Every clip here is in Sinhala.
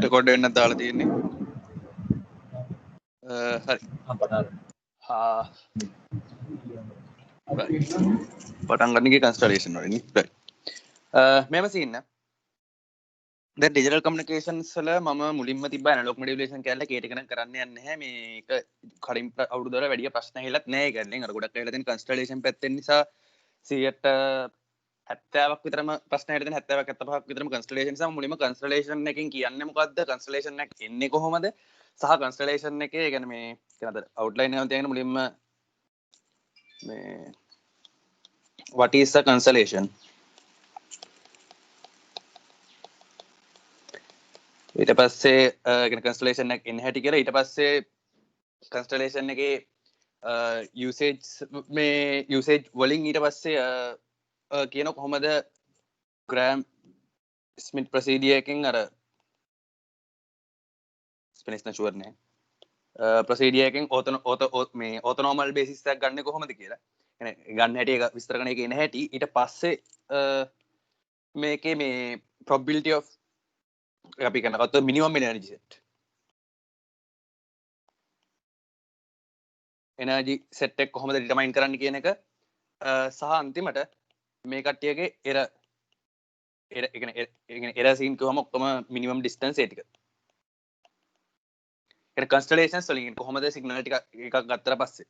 රෙකෝඩ් වෙන්නත් දාලා තියෙන්නේ. හරි. පටන් ගන්න එකේ කන්ස්ටලේෂන් වලින්. right. මේව සීන්න. දැන් ඩිජිටල් කමියුනිකේෂන්ස් වල මම මුලින්ම තිබ්බ ඇනලොග් මොඩියුලේෂන් කියලා කේට ගණන් කරන්න යන්නේ නැහැ. මේක කලින් අවුරුදු වල වැඩි ප්‍රශ්න ඇහිලත් නැහැ ඒකෙන්. අර ගොඩක් වෙලා තියෙන කන්ස්ටලේෂන් පැත්තෙන් නිසා 70ක් විතරම ප්‍රශ්න ඇහෙලා තියෙන 70ක් 75ක් විතරම කන්ස්ටලේෂන් නිසා මුලින්ම කන්ස්ටලේෂන් එකකින් කියන්නේ මොකද්ද? කන්ස්ටලේෂන් එක එන්නේ කොහොමද? සහ කන්ස්ටලේෂන් එකේ කියන්නේ මේ කියනද අවුට්ලයින් එකක් තියගෙන මුලින්ම මේ what is the constellation ඊට පස්සේ කියන constellation එක එන්නේ හැටි කියලා ඊට පස්සේ constellation එකේ usage වලින් ඊට පස්සේ කියන කොහොමද ග්‍රෑම් ස්මිත් ප්‍රොසීඩියර් එකෙන් අර ස්පෙනිෂ් නෂුවර් නේ ප්‍රොසීඩියර් එකෙන් මේ ඔටෝනෝමල් බේසිස් එකක් ගන්න කොහොමද කියලා ගන්න හැටි එක විස්තර කරන එක එන හැටි ඊට පස්සේ මේකේ මේ probability of අපි කරනකොට minimum energy set එක කොහොමද determine කරන්න කියන එක සහ අන්තිමට මේ කට්ටියගේ error scene කොහොම ඔක්කොම minimum distance ඒ ටික ඒක constellations වලින් කොහොමද signal ටික එකක් ගත්තට පස්සේ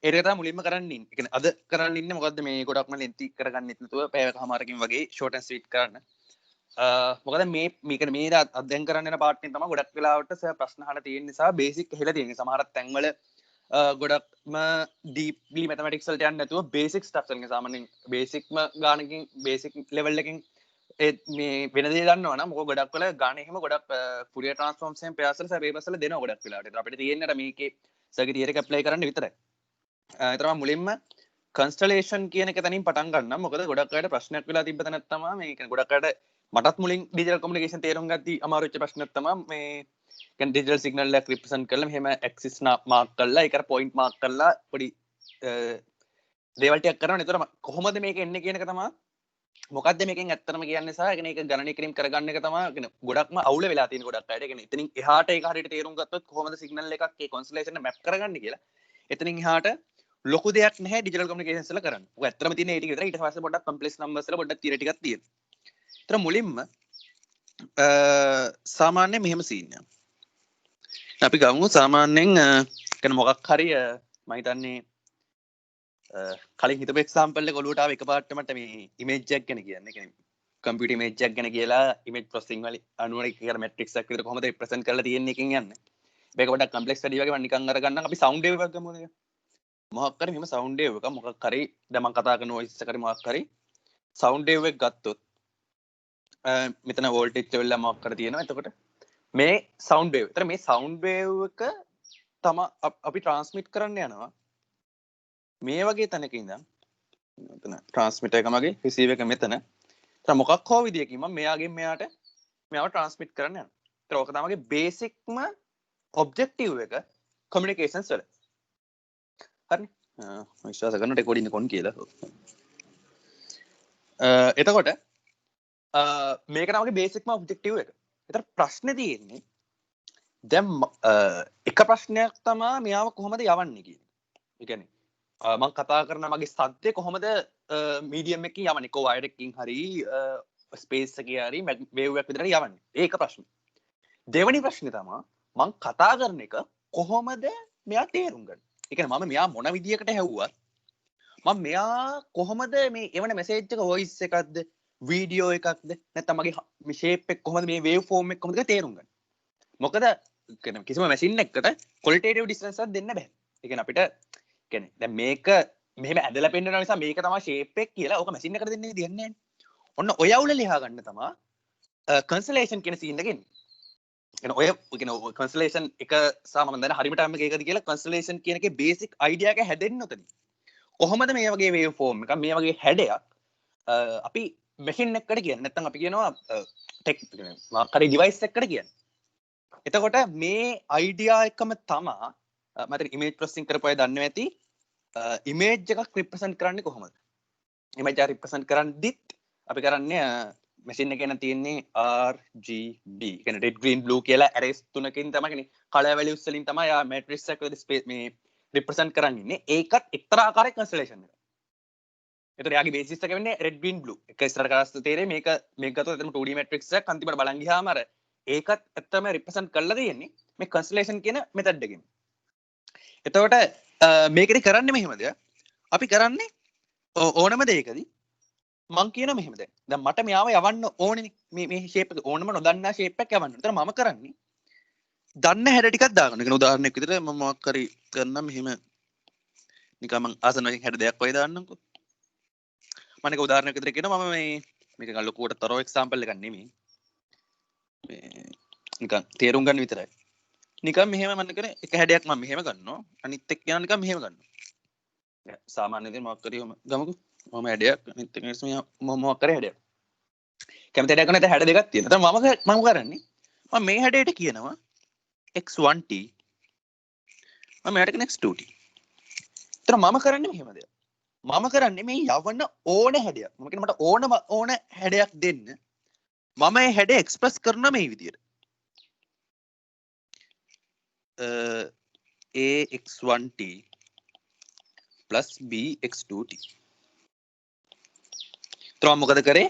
ඒක තමයි මුලින්ම කරන්න ඉන්නේ. ඒ කියන්නේ අද කරන්න ඉන්නේ මොකද්ද මේ ගොඩක්ම lengthy කරගන්නෙත් නැතුව පැයකමාරකින් වගේ short and sweet කරන්න. මොකද මේක මේ අධ්‍යයන කරන්න යන පාර්ට් එකෙන් තමයි ගොඩක් වෙලාවට ප්‍රශ්න අහලා තියෙන නිසා බේසික් ඇහිලා තියෙන්නේ. සමහර තැන්වල ගොඩක්ම deeply mathematics වලට යන්නේ නැතුව basic stuff වලින් සාමාන්‍යයෙන් basicම ගානකින් basic level එකකින් මේ වෙන දේ දන්නවා නම් මොකද ගොඩක් වෙලා ගාන එහෙම ගොඩක් Fourier transforms and pairs වල papers වල දෙනවා ගොඩක් වෙලාවට. ඒත් අපිට තියෙන්නේ අර මේකේ circuit theory එක apply කරන්න විතරයි. ඒතරම මුලින්ම constellation කියන එක තනින් පටන් ගන්නම්. මොකද ගොඩක් අයට ප්‍රශ්නයක් වෙලා තිබ්බ තැනක් තමයි මේ කියන්නේ ගොඩක් අයට මටත් මුලින් digital communication තේරුම් ගත්තී අමාරු වෙච්ච ප්‍රශ්නයක් තමයි මේ කියන්නේ digital signal එක represent කරලා මෙහෙම axis mark කරලා ඒකට point mark කරලා පොඩි දේවල් ටිකක් කරනවා. ඒතර කොහොමද මේක එන්නේ කියන එක තමයි මොකද්ද මේකෙන් ඇත්තටම කියන්නේ සහ ඒක ගණනය කිරීම කරගන්න එක තමයි කියන්නේ ගොඩක්ම අවුල වෙලා තියෙන ගොඩක් අයට. කියන්නේ එතනින් එහාට ඒක හරියට තේරුම් ගත්තොත් කොහොමද signal එකක් ඒ constellation එක map කරගන්නේ කියලා. එතනින් එහාට ලොකු දෙයක් නැහැ digital communications වල කරන්න. ඔක ඇත්තටම තියෙන ඒ ටික විතරයි. ඊට පස්සේ පොඩ්ඩක් complex numbers වල පොඩ්ඩක් theory ටිකක් තියෙනවා. ඒතර මුලින්ම සාමාන්‍ය මෙහෙම සීන් එකක්. අපි ගමු සාමාන්‍යයෙන් කියන්නේ මොකක් හරි මම හිතන්නේ කලින් හිතපු එක්සැම්පල් එක ඔලුවට ආව එකපාරට මට මේ ඉමේජ් එකක් ගැන කියන්නේ. කියන්නේ කම්පියුටර් ඉමේජ් එකක් ගැන කියලා ඉමේජ් ප්‍රොසෙසින් වල අනුවර කියලා මැට්‍රික්ස් එකක් විතර කොහොමද රිප්‍රසන්ට් කරලා තියෙන්නේ එකෙන් යන්නේ. මේක පොඩ්ඩක් කම්ප්ලෙක්ස් වැඩි වගේ මම නිකන් අර ගන්නම්. අපි සවුන්ඩ් වේව් එකක් ගමු නේද? මොකක් හරි මෙහෙම සවුන්ඩ් වේව් එක මොකක් හරි දැන් මම කතා කරන වොයිස් එක හරි මොකක් හරි සවුන්ඩ් වේව් එක ගත්තොත් මෙතන වෝල්ටේජ් ලෙවල් එක මොකක් හරි තියෙනවා. එතකොට මේ සවුන්ඩ් වේව්. ඒතර මේ සවුන්ඩ් වේව් එක තම අපි ට්‍රාන්ස්මිට් කරන්න යනවා. මේ වගේ තැනක ඉඳන් මෙතන ට්‍රාන්ස්මිටර් එක මගේ රිසීවර් එක මෙතන. ඒතර මොකක් හෝ විදියකින් මම මෙයාගෙන් මෙයාට මෙයාව ට්‍රාන්ස්මිට් කරන්න යනවා. ඒතර ඕක තමයි බේසික්ම ඔබ්ජෙක්ටිව් එක කමියුනිකේෂන්ස් වල. හරිනේ. මම විශ්වාස කරනවා රෙකෝඩින් එක ඔන් කියලා. එතකොට මේක තමයි බේසික්ම ඔබ්ජෙක්ටිව් එක. ඒතර ප්‍රශ්නේ තියෙන්නේ දැන් එක ප්‍රශ්නයක් තමයි මෙයාව කොහොමද යවන්නේ කියන එක. ඒ කියන්නේ මම කතා කරන මගේ සද්දේ කොහොමද මීඩියම් එකකින් යවන්නේ? කො වයර් එකකින් හරි ස්පේස් එකේ හරි වේව් එකක් විතර යවන්නේ. ඒක ප්‍රශ්නේ. දෙවෙනි ප්‍රශ්නේ තමයි මම කතා කරන එක කොහොමද මෙයා තේරුම් ගන්නේ? ඒ කියන්නේ මම මෙයා මොන විදියකට හැව්වත් මම මෙයා කොහොමද මේ එවන මෙසේජ් එක වොයිස් එකක්ද වීඩියෝ එකක්ද නැත්නම් මගේ ෂේප් එක කොහොමද මේ වේව් ෆෝම් එක කොහොමද තේරුම් ගන්නේ? මොකද කිසිම මැෂින් එකකට ක්වොලිටේටිව් ඩිස්ටන්ස් එකක් දෙන්න බෑ. ඒ කියන්නේ අපිට කියන්නේ දැන් මේක මෙහෙම ඇදලා පෙන්නන නිසා මේක තමයි ෂේප් එක කියලා ඕක මැෂින් එකට දෙන්නේ දෙන්නේ නැහැ. ඔන්න ඔය අවුල ලියා ගන්න තමයි කන්සලේෂන් කියන සීන් එක එන්නේ. ඔය කන්සලේෂන් එක සාම මම දැන් හරිම ටයිම් එක ඒකද කියලා කන්සලේෂන් කියන එකේ බේසික් අයිඩියා එක හැදෙන්න උතන. කොහොමද මේ වගේ වේව් ෆෝම් එකක් මේ වගේ හැඩයක් අපි මැෂින් එකකට කියන්නේ නැත්නම් අපි කියනවා ටෙක් මොකක් හරි ඩිවයිස් එකකට කියන්නේ. එතකොට මේ අයිඩියා එකම තමා මට ඉමේජ් ප්‍රොසෙසින් කරපු අය දන්නවා ඇති ඉමේජ් එකක් රිප්‍රසන්ට් කරන්නේ කොහොමද? ඉමේජ් එක රිප්‍රසන්ට් කරද්දිත් අපි කරන්නේ මැෂින් එකේ නම් තියෙන්නේ RGB කියන්නේ red green blue කියලා arrays තුනකින් තමයි කියන්නේ color values වලින් තමයි ආ matrix එක මේ represent කරන්නේ ඉන්නේ. ඒකත් එක්තරා ආකාරයක constellation එකක්. එතකොට යාගේ basis එක වෙන්නේ red green blue. එක ඉස්සරහට කරස්තු තේරෙයි මේක ගත්තොත් එතන 2D matrix එකක් අන්තිමට බලන් ගියාම අර ඒකත් ඇත්තම represent කරලා තියෙන්නේ මේ constellation කියන method එකෙන්. එතකොට මේකෙදි කරන්නේ මෙහෙමද? අපි කරන්නේ ඕනම දෙයකදී මං කියන මෙහෙම දැන් මට මෙයාව යවන්න ඕනේ මේ ෂේප් එක ඕනම නොදන්නා ෂේප් එකක් යවන්න. ඒතර මම කරන්නේ දන්න හැඩ ටිකක් දාගන්න. කියන උදාහරණයක් විදිහට මම මොකක් හරි කරනම් මෙහෙම නිකන් මං ආසන වශයෙන් හැඩ දෙයක් වගේ දාන්නම්කෝ. මම එක උදාහරණයක් විදිහට කියනවා මම මේක නිකන් ලොකුවට තරෝ එක්සැම්පල් එකක් නෙමෙයි. මේ නිකන් තේරුම් ගන්න විතරයි. නිකන් මෙහෙම මම කරේ එක හැඩයක් මම මෙහෙම ගන්නවා. අනිත් එක්ක යනවා නිකන් මෙහෙම ගන්නවා. සාමාන්‍ය විදිහට මොකක් හරි ගමුකෝ. මම හැඩයක් අනිත් එක මම මොකක් කරේ හැඩයක්. කැමති හැඩයක් නැත්නම් හැඩ දෙකක් තියෙනවා. මම කරන්නේ මම මේ හැඩයට කියනවා x1t මම මෙයාට කියන x2t. ඒතර මම කරන්නේ මෙහෙම දෙයක්. මම කරන්නේ මේ යවන ඕන හැඩයක්. මම කියන්නේ මට ඕන හැඩයක් දෙන්න. මම මේ හැඩය එක්ස්ප්‍රස් කරනවා මේ විදිහට. ax1t plus bx2t. ඒතර මම මොකද කරේ?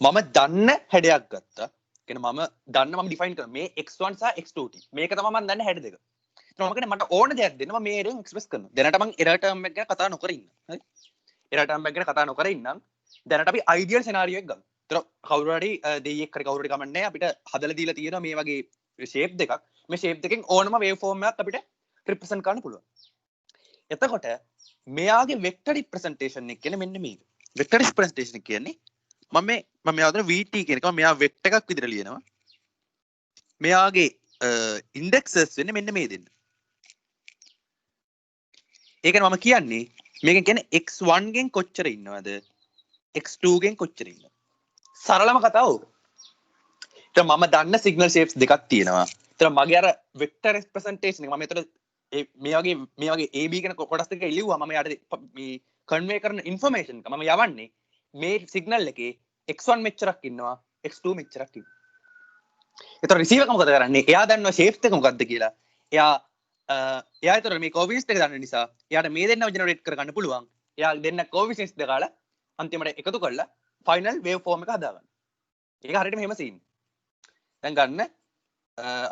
මම දන්න හැඩයක් ගත්තා. කියන්නේ මම දන්න මම ඩිෆයින් කරා මේ x1 සහ x2t. මේක තමයි මම දන්න හැඩ දෙක. ඒත් මම කියන්නේ මට ඕන දෙයක් දෙන්න මම මේ හැඩෙන් එක්ස්ප්‍රස් කරනවා. දැනට මම එරර් ටර්ම් එක ගැන කතා නොකර ඉන්න. හරි? එරර් ටර්ම් එක ගැන කතා නොකර ඉන්නම්. දැනට අපි අයිඩියල් සිනාරියෝ එක ගමු. ඒතර කවුරු හරි දෙයියෙක් හරි කවුරු හරි කමන්නේ අපිට හදලා දීලා තියෙනවා මේ වගේ ෂේප් දෙකක්. මේ ෂේප් දෙකෙන් ඕනම වේව් ෆෝම් එකක් අපිට රිප්‍රසන්ට් කරන්න පුළුවන්. එතකොට මෙයාගේ වෙක්ටර් රිප්‍රසන්ටේෂන් එක කියන්නේ මෙන්න මේක. වෙක්ටර් රිප්‍රසන්ටේෂන් එක කියන්නේ මම මෙයාදන VT කියන එක මෙයා වෙක්ටර් එකක් විදිහට ලියනවා. මෙයාගේ ඉන්ඩෙක්සස් වෙන්නේ මෙන්න මේ දෙන්න. ඒ කියන්නේ මම කියන්නේ මේකෙන් කියන්නේ x1 ගෙන් කොච්චර ඉන්නවද x2 ගෙන් කොච්චර ඉන්නවද සරලම කතාව ඕක. ඒත් මම දන්න සිග්නල් ෂේප්ස් දෙකක් තියෙනවා. ඒත් මගේ අර වෙක්ටර් රිප්‍රසන්ටේෂන් එක මම ඒතර මේ වගේ AB කියන කොටස් දෙක ඉලිව්වා මම යාට මේ කන්වේ කරන ඉන්ෆර්මේෂන් එක මම යවන්නේ මේ සිග්නල් එකේ x1 මෙච්චරක් ඉන්නවා x2 මෙච්චරක් ඉන්නවා. ඒතර රිසීවර් එක මොකද කරන්නේ? එයා දන්නවා ෂේප්ස් එක මොකක්ද කියලා. එයා ඒතර මේ කෝවිස් එක දන්න නිසා එයාට මේ දෙන්නව ජෙනරේට් කරගන්න පුළුවන්. එයා දෙන්න කෝවිස් දෙක ගාලා අන්තිමට එකතු කරලා ෆයිනල් වේව් ෆෝම් එක හදාගන්න. ඒක හරියට මෙහෙම සීන්. දැන් ගන්න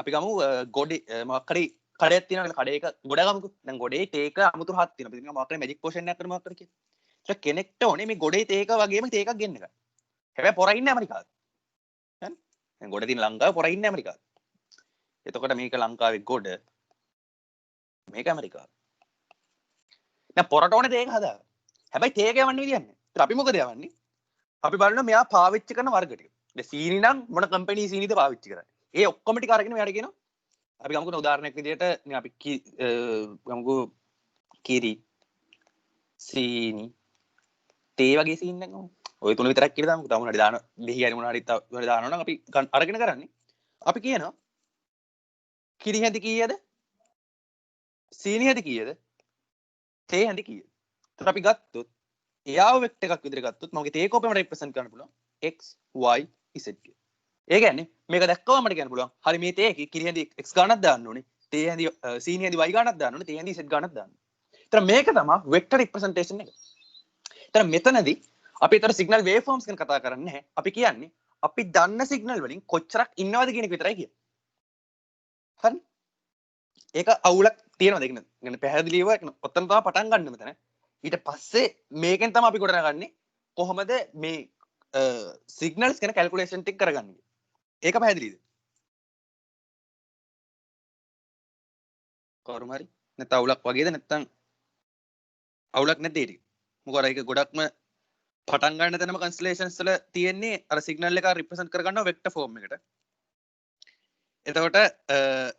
අපි ගමු ගොඩේ මොකක් හරි කඩයක් තියෙනවා කියලා කඩේක ගොඩ ගමුකෝ. දැන් ගොඩේ තේක අමුතු රහක් තියෙනවා. ඉතින් මොකක් හරි මැජික් පොෂන් එකක් කරමු මොකක් හරි කියලා. ඒක කෙනෙක්ට ඕනේ මේ ගොඩේ තේක වගේම තේකක් ගෙන්න ගන්න. හැබැයි පොර ඉන්නේ ඇමරිකාවේ. හරි? දැන් ගොඩ තියෙන ලංකාවේ පොර ඉන්නේ ඇමරිකාවේ. එතකොට මේක ලංකාවේ ගොඩ මේක ඇමරිකාව. දැන් පොරට ඕනේ තේක හදාගන්න. හැබැයි තේක යවන්න විදියක් නැහැ. ඒත් අපි මොකද යවන්නේ? අපි බලනවා මෙයා පාවිච්චි කරන වර්ග ටික. දැන් සීනි නම් මොන කම්පැනි සීනිද පාවිච්චි කරන්නේ? ඒ ඔක්කොම ටික අරගෙන මෙයාට කියනවා. අපි ගමුකෝ උදාහරණයක් විදියට අපි ගමුකෝ කිරි සීනි තේ වගේ සීන් එකක් ගමු. ඔය තුන විතරක් කියලා දාමුකෝ. තව මොනවාරි දාන දෙහි හරි මොනවාරි තව දානවා නම් අපි අරගෙන කරන්නේ. අපි කියනවා කිරි හැඳි කීයද? සීනි හැඳි කීයද? තේ හැඳි කීයද? ඒත් අපි ගත්තොත් එයාව වෙක්ටර් එකක් විදිහට ගත්තොත් මගේ තේ කෝපෙම රෙප්‍රසන්ට් කරන්න පුළුවන් x y z කියලා. ඒ කියන්නේ මේක දැක්කම මට කියන්න පුළුවන් හරි මේ තේ කිරි හැඳි x ගානක් දාන්න ඕනේ. තේ හැඳි සීනි හැඳි y ගානක් දාන්න ඕනේ. තේ හැඳි z ගානක් දාන්න ඕනේ. ඒතර මේක තමයි වෙක්ටර් රිප්‍රසන්ටේෂන් එක. ඒතර මෙතනදී අපි ඒතර සිග්නල් වේව් ෆෝම්ස් ගැන කතා කරන්නේ නැහැ. අපි කියන්නේ අපි දන්න සිග්නල් වලින් කොච්චරක් ඉන්නවද කියන එක විතරයි කියන්නේ. හරි? ඒක අවුලක් තියෙනවද? ඒක නේ පැහැදිලිව ඔතන තමයි පටන් ගන්න මෙතන. ඊට පස්සේ මේකෙන් තමයි අපි ගොඩනගන්නේ කොහොමද මේ සිග්නල්ස් ගැන කැල්කියුලේෂන් ටික කරගන්නේ. ඒක පැහැදිලිද? කවුරුම හරි නැත්නම් අවුලක් වගේද නැත්නම් අවුලක් නැද්ද ඒක? මොකද ඒක ගොඩක්ම පටන් ගන්න තැනම කන්ස්ටලේෂන්ස් වල තියෙන්නේ අර සිග්නල් එක රිප්‍රසන්ට් කරගන්නවා වෙක්ටර් ෆෝම් එකට. එතකොට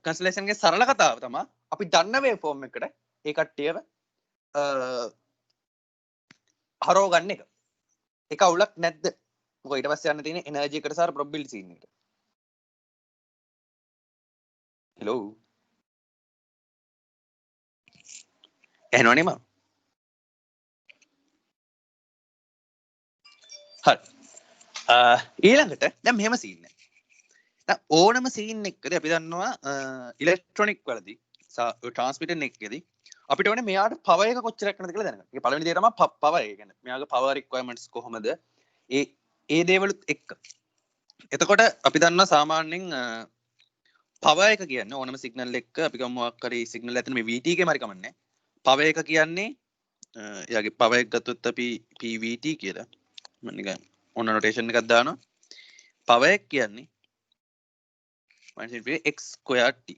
කන්ස්ටලේෂන් ගේ සරල කතාව තමයි අපි දන්න වේව් ෆෝම් එකට ඒ කට්ටියව හරව ගන්න එක. ඒක අවුලක් නැද්ද? මොකද ඊට පස්සේ යන්න තියෙන්නේ එනර්ජි එකට සහ ප්‍රොබබිලිටි සීන් එකට. හෙලෝ. ඇහෙනවනේ මම. හරි. ඊළඟට දැන් මෙහෙම සීන් එක. දැන් ඕනම සීන් එකකදී අපි දන්නවා ඉලෙක්ට්‍රොනික වලදී ට්‍රාන්ස්මිටර් එකකදී අපිට ඕනේ මෙයාට පවර් එක කොච්චරක් යනද කියලා දැනගන්න. ඒක පළවෙනි දේ තමයි පවර් එක. කියන්නේ මෙයාගේ පවර් රික්වයර්මන්ට්ස් කොහොමද? ඒ දේවලුත් එක්ක. එතකොට අපි දන්නවා සාමාන්‍යයෙන් පවර් එක කියන්නේ ඕනම සිග්නල් එකක අපි ගමු මොකක් හරි සිග්නල් ඇතුළේ මේ VT එකේම හරි කමන්නේ. පවර් එක කියන්නේ එයාගේ පවර් එක ගත්තොත් අපි PVT කියලා. මම නිකන් ඕන නොටේෂන් එකක් දානවා. පවර් එක කියන්නේ x²t.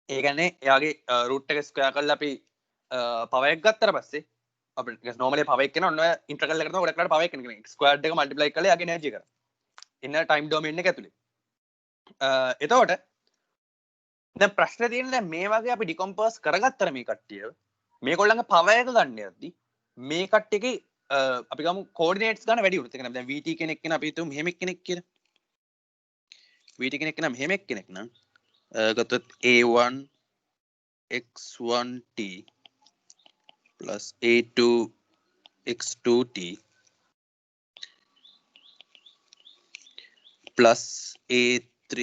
ඒ කියන්නේ එයාගේ රූට් එක ස්ක්වයර් කරලා අපි පවර් එක ගත්තට පස්සේ අපිට normally පවර් එක කියන ඔන්න ඉන්ටග්‍රල් එකට තමයි ගොඩක් වෙලාවට පවර් එක කියන්නේ x ස්ක්වයර්ඩ් එක මල්ටිප්ලයි කරලා එයාගේ එනර්ජි එක. ඉන්න ටයිම් ඩොමේන් එක ඇතුලේ. එතකොට දැන් ප්‍රශ්නේ තියෙන්නේ දැන් මේ වගේ අපි ඩිකම්පෝස් කරගත්තර මේ කට්ටිය මේගොල්ලන්ගේ පවර් එක ගන්න යද්දි මේ කට්ටියගේ අපි ගමු කෝඩිනේට්ස් ගන්න වැඩි වුණත්. ඒ කියන්නේ දැන් VT කෙනෙක් කියන අපි හිතමු මෙහෙම කෙනෙක් කියලා. VT කෙනෙක් කියන මෙහෙම කෙනෙක් නම් ගත්තොත් A1 x1t plus A2 x2t plus A3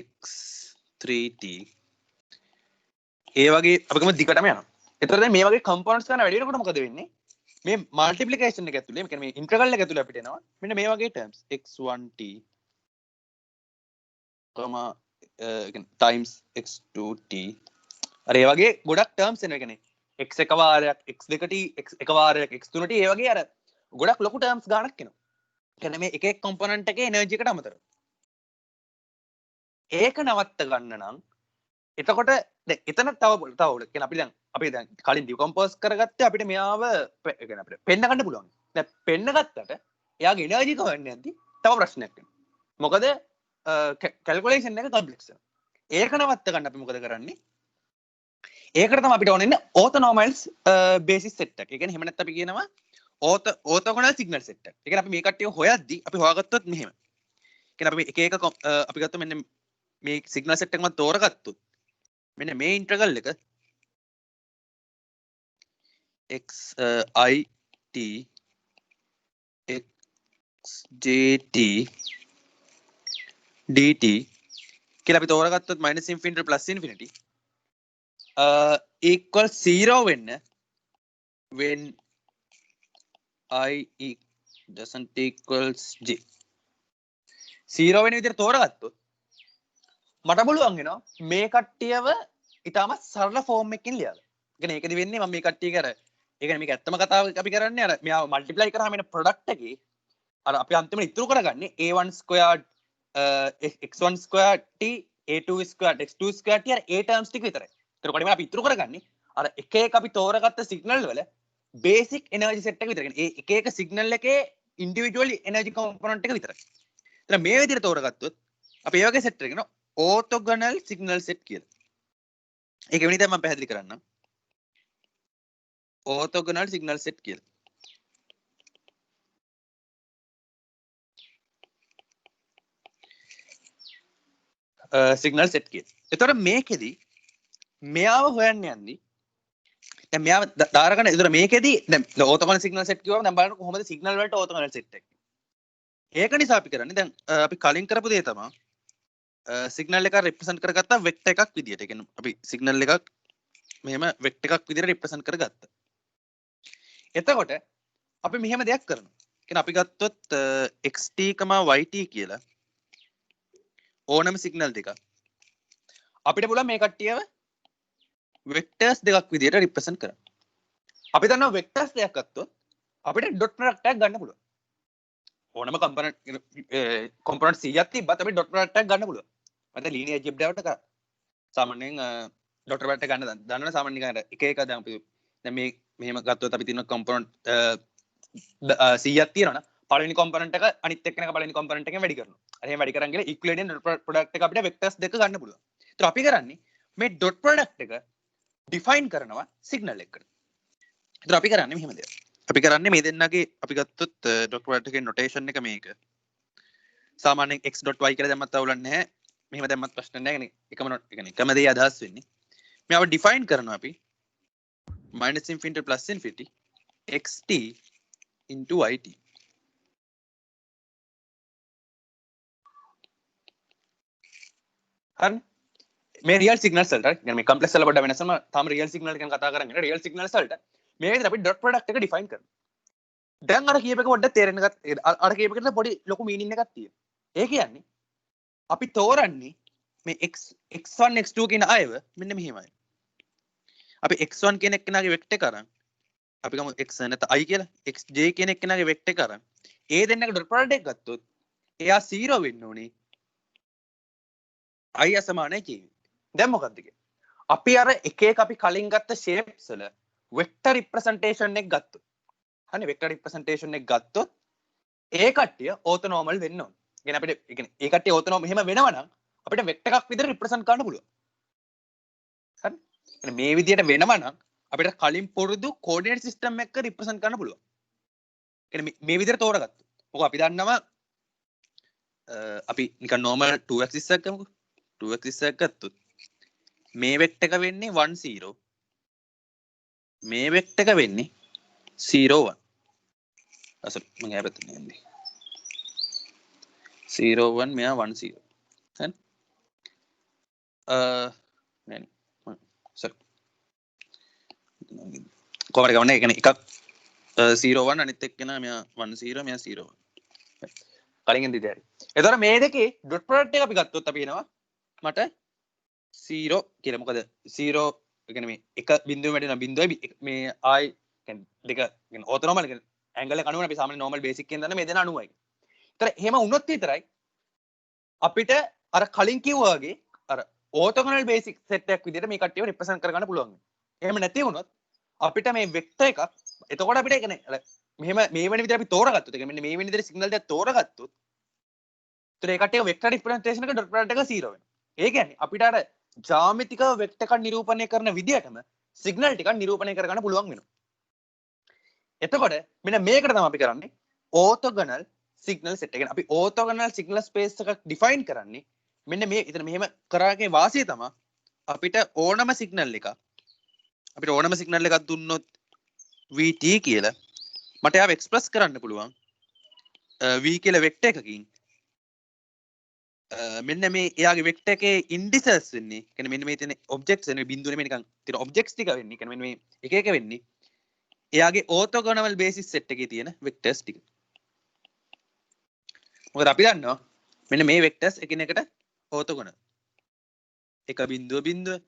x3t ඒ වගේ අපිකම දිගටම යනවා. එතකොට දැන් මේ වගේ කම්පොනන්ට්ස් ගන්න වැඩි වෙනකොට මොකද වෙන්නේ? මේ මල්ටිප්ලිකේෂන් එක ඇතුලේ, ඒ කියන්නේ මේ ඉන්ටග්‍රල් එක ඇතුලේ අපිට එනවා මෙන්න මේ වගේ ටර්ම්ස් x1t times x2t අර ඒ වගේ ගොඩක් ටර්ම්ස් එනවා. කියන්නේ x එක වාරයක් x2t x එක වාරයක් x3t ඒ වගේ අර ගොඩක් ලොකු ටර්ම්ස් ගානක් එනවා. කියන්නේ මේ එක එක කම්පොනන්ට් එකේ එනර්ජි එකට අමතරව. ඒක නවත්ත ගන්න නම් එතකොට දැන් එතන තව කියන්නේ අපි දැන් කලින් ඩිකම්පෝස් කරගත්තේ අපිට මෙයාව කියන්නේ අපිට පෙන්න ගන්න පුළුවන්. දැන් පෙන්න ගත්තට එයාගේ එනර්ජි කවන්නේ නැති තව ප්‍රශ්නයක් වෙනවා. මොකද කැල්කියුලේෂන් එක කම්ප්ලෙක්ස් වෙනවා. ඒක නවත්ත ගන්න අපි මොකද කරන්නේ? ඒකට තමයි අපිට ඕනේ ඕතෝනෝමල්ස් බේසිස් සෙට් එක. ඒ කියන්නේ එහෙම නැත්නම් අපි කියනවා ඕතෝගොනල් සිග්නල් සෙට් එක. ඒ කියන්නේ අපි මේ කට්ටිය හොයද්දි අපි හොයාගත්තොත් මෙහෙම. කියන්නේ අපි එක එක අපි ගත්ත මෙන්න මේ සිග්නල් සෙට් එකම තෝරගත්තොත් මෙන්න මේ ඉන්ටග්‍රල් එක x I t x j t dt කියලා අපි තෝරගත්තොත් -infinity plus infinity equal 0 වෙන්න when I doesn't equals j 0 වෙන විදිහට තෝරගත්තොත් මට පුළුවන් වෙනවා මේ කට්ටියව ඊටම සරල ෆෝම් එකකින් ලියලා. ඒ කියන්නේ ඒකද වෙන්නේ මම මේ කට්ටිය කර. ඒ කියන්නේ මේක ඇත්තම කතාව අපි කරන්නේ අර මෙයා මල්ටිප්ලයි කරාම එන ප්‍රොඩක්ට් එකේ අර අපි අන්තිමට ඉතුරු කරගන්නේ a1 squared x1 squared t a2 squared x2 squared t අර a terms ටික විතරයි. ඒතර කොහොමද අපි ඉතුරු කරගන්නේ අර එක එක අපි තෝරගත්ත සිග්නල් වල බේසික් එනර්ජි සෙට් එක විතරයි. ඒ එක එක සිග්නල් එකේ ඉන්ඩිවිජුවල් එනර්ජි කම්පොනන්ට් එක විතරයි. ඒතර මේ විදිහට තෝරගත්තොත් අපි ඒ වගේ සෙට් එකක් කියනවා ඕතෝගොනල් සිග්නල් සෙට් කියලා. ඒක වෙනි දැන් මම පැහැදිලි කරන්නම්. ඕතෝගොනල් සිග්නල් සෙට් කියලා. සිග්නල් සෙට් කියලා. එතකොට මේකෙදි මෙයාව හොයන්න යන්නේ දැන් මෙයාව දාරගන්න. එතකොට මේකෙදි දැන් ඕතෝගොනල් සිග්නල් සෙට් කිව්වම දැන් බලන්න කොහොමද සිග්නල් වලට ඕතෝගොනල් සෙට් එක. ඒක නිසා අපි කරන්නේ දැන් අපි කලින් කරපු දේ තමයි සිග්නල් එක රිප්‍රසන්ට් කරගත්තා වෙක්ටර් එකක් විදියට. ඒ කියන්නේ අපි සිග්නල් එකක් මෙහෙම වෙක්ටර් එකක් විදියට රිප්‍රසන්ට් කරගත්තා. එතකොට අපි මෙහෙම දෙයක් කරනවා. කියන්නේ අපි ගත්තොත් xt, yt කියලා ඕනම සිග්නල් දෙකක් අපිට පුළුවන් මේ කට්ටියව වෙක්ටර්ස් දෙකක් විදියට රිප්‍රසන්ට් කරන්න. අපි දන්නවා වෙක්ටර්ස් දෙකක් ගත්තොත් අපිට ඩොට් ප්‍රොඩක්ට් එකක් ගන්න පුළුවන්. ඕනම කොම්පොනන්ට් 100ක් තිබ්බත් අපිට ඩොට් ප්‍රොඩක්ට් එකක් ගන්න පුළුවන්. මත ලීනියර් ඇල්ජිබ්‍රා වලට කරා. සාමාන්‍යයෙන් ඩොට් ප්‍රොඩක්ට් එක ගන්න දන්නවනේ සාමාන්‍යයෙන් නිකන් එක එක දැන් අපි දැන් මේ මෙහෙම ගත්තොත් අපි තියෙන කොම්පොනන්ට් 100ක් තියෙනවනේ. පළවෙනි කොම්පොනන්ට් එක අනිත් එක්කෙනාක පළවෙනි කොම්පොනන්ට් එකෙන් වැඩි කරනවා. අර එහෙම වැඩි කරන් ගිහලා ඉක්විවලෙන්ට් ඩොට් ප්‍රොඩක්ට් එක අපිට වෙක්ටර්ස් දෙක ගන්න පුළුවන්. ඒතර අපි කරන්නේ මේ ඩොට් ප්‍රොඩක්ට් එක ඩිෆයින් කරනවා සිග්නල් එකකට. ඒතර අපි කරන්නේ මෙහෙම දෙයක්. අපි කරන්නේ මේ දෙන්නගේ අපි ගත්තොත් ඩොට් ප්‍රොඩක්ට් එකේ නොටේෂන් එක මේක. සාමාන්‍යයෙන් x.y කියලා දැම්මත් අවුලක් නැහැ. මෙහෙම දැම්මත් ප්‍රශ්න නැහැ. එකම එකම දේ අදහස් වෙන්නේ. මේව ඩිෆයින් කරනවා අපි -infinity plus infinity xt into it. හරි මේ රියල් සිග්නල්ස් වලට يعني මේ කම්ප්ලෙක්ස් වල පොඩ්ඩක් වෙනසම තාම රියල් සිග්නල් ගැන කතා කරන්නේ රියල් සිග්නල්ස් වලට මේ විදිහට අපි ඩොට් ප්‍රොඩක්ට් එක ඩිෆයින් කරනවා දැන් අර කියපේක පොඩ්ඩක් තේරෙන්න අර කියපේකට පොඩි ලොකු මීනින් එකක් තියෙනවා ඒ කියන්නේ අපි තෝරන්නේ මේ x1 x2 කියන අයව මෙන්න මෙහෙමයි අපි x1 කියන එක්කෙනාගේ වෙක්ටර් එක අරන් අපි ගමු x නැත්නම් i කියලා xj කියන එක්කෙනාගේ වෙක්ටර් එක අරන් ඒ දෙන්නගේ ඩොට් ප්‍රොඩක්ට් එක ගත්තොත් එයා 0 වෙන්න ඕනේ i අසමානයි කියන්නේ දැන් මොකක්ද කියන්නේ අපි අර එක එක අපි කලින් ගත්ත shapes වල vector representation එක ගත්තොත් හරි vector representation එක ගත්තොත් ඒ කට්ටිය orthonormal වෙන්න ඕන. කියන්නේ අපිට ඒ කියන්නේ ඒ කට්ටිය orthonormal මෙහෙම වෙනවා නම් අපිට vector එකක් විතර represent කරන්න පුළුවන්. හරි? يعني මේ විදිහට වෙනවා නම් අපිට කලින් පුරුදු coordinate system එකක represent කරන්න පුළුවන්. කියන්නේ මේ විදිහට තෝරගත්තොත්. මොකද අපි දන්නවා අපි නිකන් normal 2 axis එකක් ගමුකෝ. 2 axis එකක් ගත්තොත් මේ වෙක්ටර් එක වෙන්නේ 1 0 මේ වෙක්ටර් එක වෙන්නේ 0 1 අසල් මම හැබැයි නේද 0 1 මෙයා 1 0 හරි නෑ සර් කොහමද ගමන්නේ ඒ කියන්නේ එකක් 0 1 අනිත් එක්කෙනා මෙයා 1 0 මෙයා 0 1 කලින් ඉඳි හරි එතකොට මේ දෙකේ ඩොට් ප්‍රොඩක්ට් එක අපි ගත්තොත් අපි එනවා මට 0 කියලා මොකද 0 කියන්නේ මේ එක බිඳුවෙන් වැටෙන බිඳුවයි මේ ආයි කියන්නේ දෙක කියන්නේ ඕතෝනෝමල් කියන්නේ ඇන්ගල් එක 90 අපි සාමාන්‍ය නෝමල් බේසික් එකෙන් දන්න මේ දෙන 90යි. ඒතර එහෙම වුණොත් විතරයි අපිට අර කලින් කිව්වා වගේ අර ඕතෝගොනල් බේසික් සෙට් එකක් විදිහට මේ කට්ටියව රිප්‍රසන්ට් කරගන්න පුළුවන්. එහෙම නැති වුණොත් අපිට මේ වෙක්ටර් එකක් එතකොට අපිට කියන්නේ මෙහෙම මේ වෙන විදිහට අපි තෝරගත්තොත් ඒ කියන්නේ මෙන්න මේ වෙන විදිහට සිග්නල් දෙක තෝරගත්තොත් ඒතර ඒ කට්ටියක වෙක්ටර් රිප්‍රසන්ටේෂන් එක ඩොට් ප්‍රොඩක්ට් එක 0 වෙනවා. ඒ කියන්නේ අපිට අර ජ්‍යාමිතික වෙක්ටර් එකක් නිරූපණය කරන විදිහටම සිග්නල් ටිකක් නිරූපණය කරගන්න පුළුවන් වෙනවා. එතකොට මෙන්න මේකට තමයි අපි කරන්නේ ඕතෝගොනල් සිග්නල් සෙට් එක. අපි ඕතෝගොනල් සිග්නල් ස්පේස් එකක් ඩිෆයින් කරන්නේ මෙන්න මේ ඉතින් මෙහෙම කරාගේ වාසිය තමයි අපිට ඕනම සිග්නල් එකක් දුන්නොත් vt කියලා මට යාව එක්ස්ප්‍රස් කරන්න පුළුවන් v කියලා වෙක්ටර් එකකින් මෙන්න මේ එයාගේ වෙක්ටර් එකේ ඉන්ඩිසස් වෙන්නේ කියන්නේ මෙන්න මේ තියෙන ඔබ්ජෙක්ට්ස් එන්නේ බිඳුව නෙමෙයි නිකන් තියෙන ඔබ්ජෙක්ට්ස් ටික වෙන්නේ කියන්නේ මෙන්න මේ එක එක වෙන්නේ එයාගේ ඕතෝගොනල් බේසිස් සෙට් එකේ තියෙන වෙක්ටර්ස් ටික. මොකද අපි දන්නවා මෙන්න මේ වෙක්ටර්ස් එකිනෙකට ඕතෝගොනල්. එක බිඳුව බිඳුව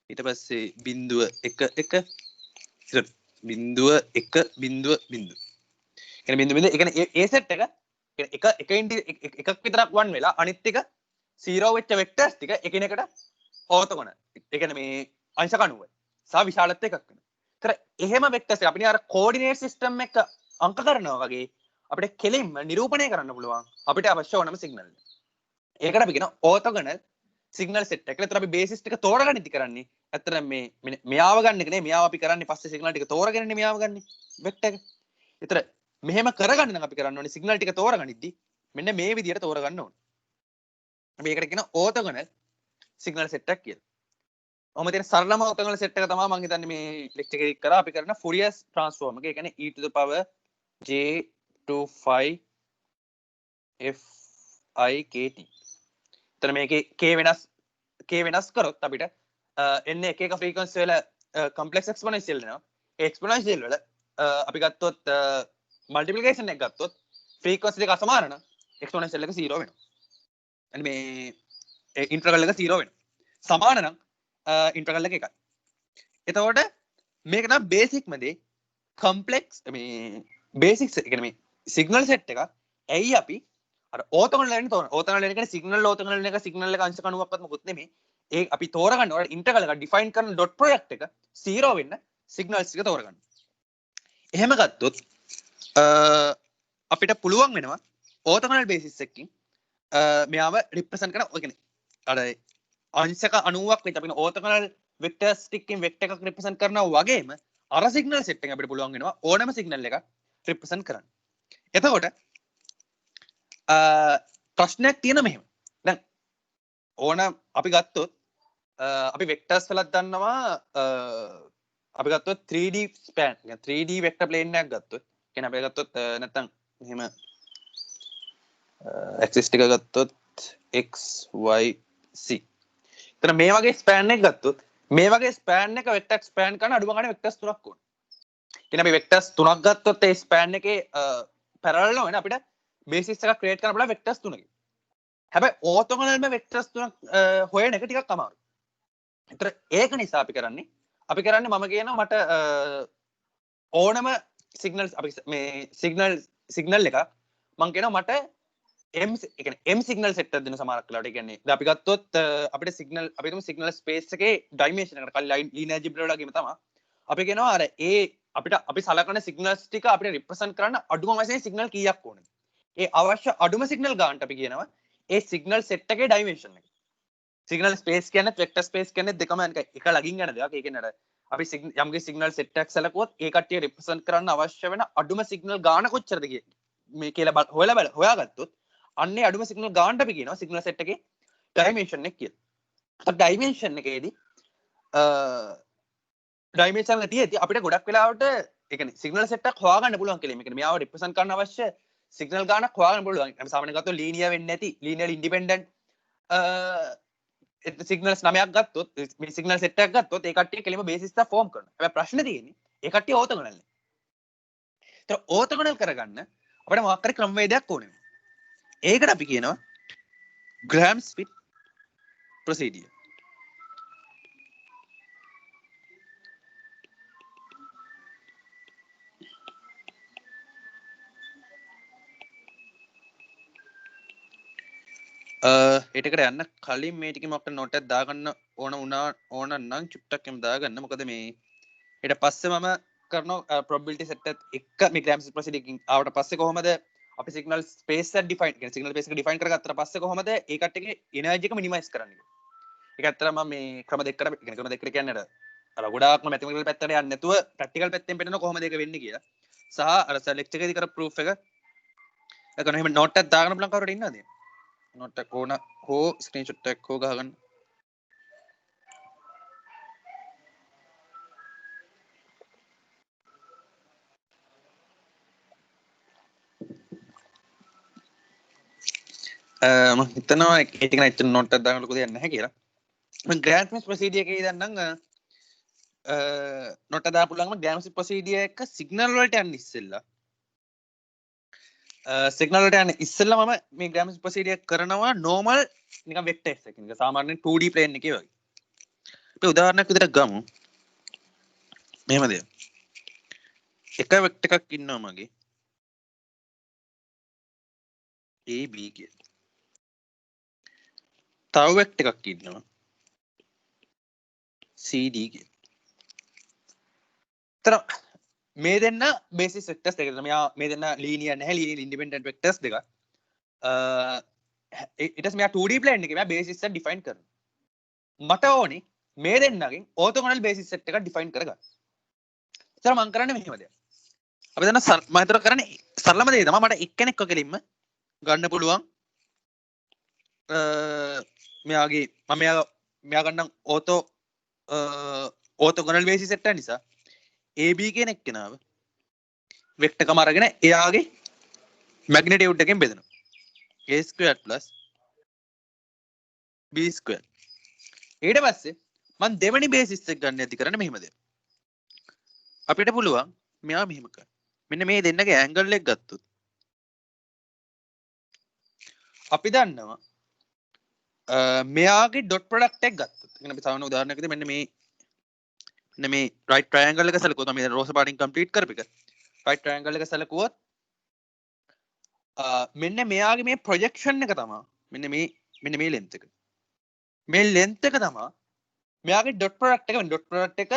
ඊට පස්සේ බිඳුව 1 1 ඊට බිඳුව 1 බිඳුව බිඳුව. කියන්නේ බිඳුව බිඳුව ඒ කියන්නේ ඒ සෙට් එක එකක් විතරක් වන් වෙලා අනිත් එක 0 වෙච්ච වෙක්ටර්ස් ටික එකිනෙකට ඕතෝගොනල්. ඒ කියන්නේ මේ අංශක 90 සහ විශාලත්වය එකක් වෙනවා. ඒතර එහෙම වෙක්ටර්ස් එක අපිට අර කෝඩිනේට් සිස්ටම් එක අංක කරනවා වගේ අපිට කෙලින්ම නිරූපණය කරන්න පුළුවන් අපිට අවශ්‍ය ඕනම සිග්නල්. ඒකට අපි කියන ඕතෝගොනල් සිග්නල් සෙට් එක. ඒතර අපි බේසිස් ටික තෝරගන්න ඉති කරන්නේ. ඇත්තටම මේ මෙයාව ගන්න එක නෙමෙයි මෙයාව අපි කරන්නේ පස්සේ සිග්නල් ටික තෝරගෙනනේ මෙයාව ගන්න වෙක්ටර් එක. ඒතර මෙහෙම කරගන්න නම් අපි කරන්න ඕනේ සිග්නල් ටික තෝරගනිද්දි මෙන්න මේ විදිහට තෝරගන්න ඕනේ. අපි ඒකට කියන ඕතෝගොනල් සිග්නල් සෙට් එකක් කියලා. ඔහොම තියෙන සරලම ඕතෝගොනල් සෙට් එක තමයි මම හිතන්නේ මේ ලෙක්චර් එකේ කරා අපි කරන ෆොරියර් ට්‍රාන්ස්ෆෝර්ම් එක. ඒ කියන්නේ e to the power j25 fikt. එතන මේකේ k වෙනස් කරොත් අපිට එන්නේ එක එක ෆ්‍රීකවන්සි වල කම්ප්ලෙක්ස් එක්ස්පොනෙන්ෂියල් එනවා. ඒ එක්ස්පොනෙන්ෂියල් වල අපි ගත්තොත් මල්ටිප්ලිකේෂන් එක ගත්තොත් ෆ්‍රීකවන්සි දෙක අසමාන නම් එක්ස්පොනෙන්ෂියල් එක 0 වෙනවා. අනේ මේ ඉන්ටග්‍රල් එක 0 වෙනවා. සමාන නම් ඉන්ටග්‍රල් එක 1යි. එතකොට මේක නම් බේසික්ම දේ කම්ප්ලෙක්ස් මේ බේසික්ස් ඒ කියන්නේ මේ සිග්නල් සෙට් එක ඇයි අපි අර ඕතෝගොනල් එකෙන් තෝරන ඕතෝගොනල් එක කියන්නේ සිග්නල් ඕතෝගොනල් එක සිග්නල් එක අංශ 90ක්වත් මොකුත් නෙමෙයි. ඒ අපි තෝරගන්න ඕන ඉන්ටග්‍රල් එක ඩිෆයින් කරන ඩොට් ප්‍රොඩක්ට් එක 0 වෙන්න සිග්නල්ස් ටික තෝරගන්න. එහෙම ගත්තොත් අපිට පුළුවන් වෙනවා ඕතෝගොනල් බේසිස් එකකින් මෙයාව රිප්‍රසන්ට් කරන ඔය කියන්නේ අර අංශක 90ක් විතර අපින ඕතෝගොනල් වෙක්ටර්ස් ටිකකින් වෙක්ටර් එකක් රිප්‍රසන්ට් කරනවා වගේම අර සිග්නල් සෙට් එකෙන් අපිට පුළුවන් වෙනවා ඕනම සිග්නල් එකක් රිප්‍රසන්ට් කරන්න. එතකොට ප්‍රශ්නයක් තියෙන මෙහෙම. දැන් ඕන අපි ගත්තොත් අපි වෙක්ටර්ස් වලත් දන්නවා අපි ගත්තොත් 3D span يعني 3D vector plane එකක් ගත්තොත් කියන අපේ ගත්තොත් නැත්තම් එහෙම ඇක්සිස් ටික ගත්තොත් x y z. එතන මේ වගේ ස්පෑන් එක ගත්තොත් මේ වගේ ස්පෑන් එක වෙක්ටර් ස්පෑන් කරන අඩුම ගානේ වෙක්ටර්ස් 3ක් ඕන. කියන අපි වෙක්ටර්ස් 3ක් ගත්තොත් ඒ ස්පෑන් එකේ පැරලල් වෙන අපිට බේසිස් එකක් ක්‍රියේට් කරන්න පුළුවන් වෙක්ටර්ස් 3කින්. හැබැයි ඕර්තෝගොනල්ම වෙක්ටර්ස් 3ක් හොයන එක ටිකක් අමාරුයි. ඒතර ඒක නිසා අපි කරන්නේ මම කියනවා මට ඕනම සිග්නල්ස් අපි මේ සිග්නල් එක මම කියනවා මට m සිග්නල් සෙට් එකක් දෙන සමහරක් වෙලාවට. ඒ කියන්නේ දැන් අපි ගත්තොත් අපිට සිග්නල් අපි හිතමු සිග්නල් ස්පේස් එකේ ඩයිමෙන්ෂන් එකට කලින් ලීනියර් ජිබ්‍රා වලගේම තමයි අපි කියනවා අර අපිට අපි සලකන සිග්නල්ස් ටික අපිට රිප්‍රසන්ට් කරන්න අඩුම වශයෙන් සිග්නල් කීයක් ඕනද? ඒ අවශ්‍ය අඩුම සිග්නල් ගන්නට අපි කියනවා ඒ සිග්නල් සෙට් එකේ ඩයිමෙන්ෂන් එක. සිගනල් ස්පේස් කියන්නේ වෙක්ටර් ස්පේස් කියන්නේ දෙකම එක ලගින් යන දෙයක්. ඒ කියන්නේ අපි යම්ගේ සිගනල් සෙට් එකක් සැලකුවොත් ඒ කට්ටිය රිප්‍රසන්ට් කරන්න අවශ්‍ය වෙන අඩුම සිගනල් ගාන කොච්චරද මේ කියලා හොයාගත්තොත් අන්නේ අඩුම සිගනල් ගානට අපි කියනවා සිගනල් සෙට් එකේ ඩයිමෙන්ෂන් එක කියලා. අර ඩයිමෙන්ෂන් එකේදී ඩයිමෙන්ෂන් එක තියෙද්දි අපිට ගොඩක් වෙලාවට ඒ කියන්නේ සිගනල් සෙට් එකක් හොයාගන්න පුළුවන් කියලා. මේ කියන්නේ මෙයාව රිප්‍රසන්ට් කරන්න අවශ්‍ය සිගනල් ගානක් හොයාගන්න පුළුවන්. අපි සාමාන්‍යයෙන් ගත්තොත් ලීනියර් වෙන්නේ නැති ලීනියර් ඉන්ඩිපෙන්ඩන්ට් සිගනල්ස් 9ක් ගත්තොත් මේ සිගනල් සෙට් එකක් ගත්තොත් ඒ කට්ටිය කෙලිම බේසිස් එක ෆෝම් කරනවා. හැබැයි ප්‍රශ්නේ තියෙන්නේ ඒ කට්ටිය ඕර්තෝගොනල් නේ. ඒතර ඕර්තෝගොනල් කරගන්න අපිට මොකක් හරි ක්‍රමවේදයක් ඕනේ. ඒකට අපි කියනවා Gram-Schmidt procedure. ඒටකට යන්න කලින් මේ ටික මොකක්ද නෝට් එකක් දාගන්න ඕන නම් චුට්ටක් එම් දාගන්න. මොකද මේ ඊට පස්සේ මම කරන probability set එක මේ Gram-Schmidt procedure එකකින් ආවට පස්සේ කොහොමද අපි signal space එක define කියන්නේ signal space එක define කරගත්තට පස්සේ කොහොමද ඒ කට්ටියගේ energy එක minimize කරන්නේ. ඒක ඇත්තටම මම මේ ක්‍රම දෙකකට කියන්නේ අර ගොඩාක්ම mathematical පැත්තට යන්නේ නැතුව practical පැත්තෙන් පෙන්නන කොහොමද ඒක වෙන්නේ කියලා. සහ අර lecture එකේදී කර proof එක කරන එහෙම note එකක් දාගන්න පුළුවන් කවුරුහරි ඉන්නවද? note එකක් ඕන හෝ screenshot එකක් හෝ ගහගන්න. මම හිතනවා ඒ ටික නම් එච්චර note එකක් දාගන්න ලොකු දෙයක් නැහැ කියලා. මම Gram-Schmidt procedure එකේ ඉඳන් note එක දාන්න පුළුවන්ම Gram-Schmidt procedure එක signal වලට යන්න ඉස්සෙල්ලා සිගනල් වලට යන්නේ ඉස්සෙල්ලා මම මේ Gram-Schmidt procedure කරනවා normal නිකන් vector x එකකින්. ඒක සාමාන්‍යයෙන් 2D plane එකේ වගේ. අපි උදාහරණයක් විදිහට ගමු. මෙහෙම දෙයක්. එක vector එකක් ඉන්නවා මගේ a b කියලා. තව vector එකක් ඉන්නවා c d කියලා. තර මේ දෙන්න බේසිස් වෙක්ටර්ස් දෙක. මේ දෙන්න ලීනියර් නැහැ, ලීනියර් ඉන්ඩිපෙන්ඩන්ට් වෙක්ටර්ස් දෙක. ඊට පස්සේ මෙයා 2D ප්ලේන් එකේ මෙයා බේසිස් එක ඩිෆයින් කරනවා. මට ඕනේ මේ දෙන්නගෙන් ඕර්තෝගොනල් බේසිස් සෙට් එකක් ඩිෆයින් කරගන්න. ඉතින් මම කරන්නේ මෙහෙම දෙයක්. අපි දැන් මම හිතර කරන්නේ සරලම දේ තමයි මට එක්කෙනෙක්ව කෙලින්ම ගන්න පුළුවන්. මෙයාගේ මම මෙයා ගන්න ඕර්තෝගොනල් බේසිස් සෙට් එක නිසා AB කියන එක්කෙනාව වෙක්ටර් එකම අරගෙන එයාගේ මැග්නිටියුඩ් එකෙන් බෙදනවා. a² + b². ඊට පස්සේ මම දෙවෙනි බේසිස් එක ගන්න ඇති කරන්නේ මෙහෙම දෙයක්. අපිට පුළුවන් මෙයා මෙහෙම කරන්න. මෙන්න මේ දෙන්නගේ ඇන්ගල් එක ගත්තොත් අපි දන්නවා මෙයාගේ ඩොට් ප්‍රොඩක්ට් එක ගත්තොත්. يعني අපි තවන උදාහරණයකදී මෙන්න මේ රයිට් ට්‍රයැන්ගල් එක සැලකුවොත් අපි රෝස පාටින් කම්ප්ලීට් කරපු එක. රයිට් ට්‍රයැන්ගල් එක සැලකුවොත් මෙන්න මෙයාගේ මේ ප්‍රොජෙක්ෂන් එක තමයි මෙන්න මේ ලෙන්ත් එක. මේ ලෙන්ත් එක තමයි මෙයාගේ ඩොට් ප්‍රොඩක්ට් එක. ඩොට් ප්‍රොඩක්ට් එක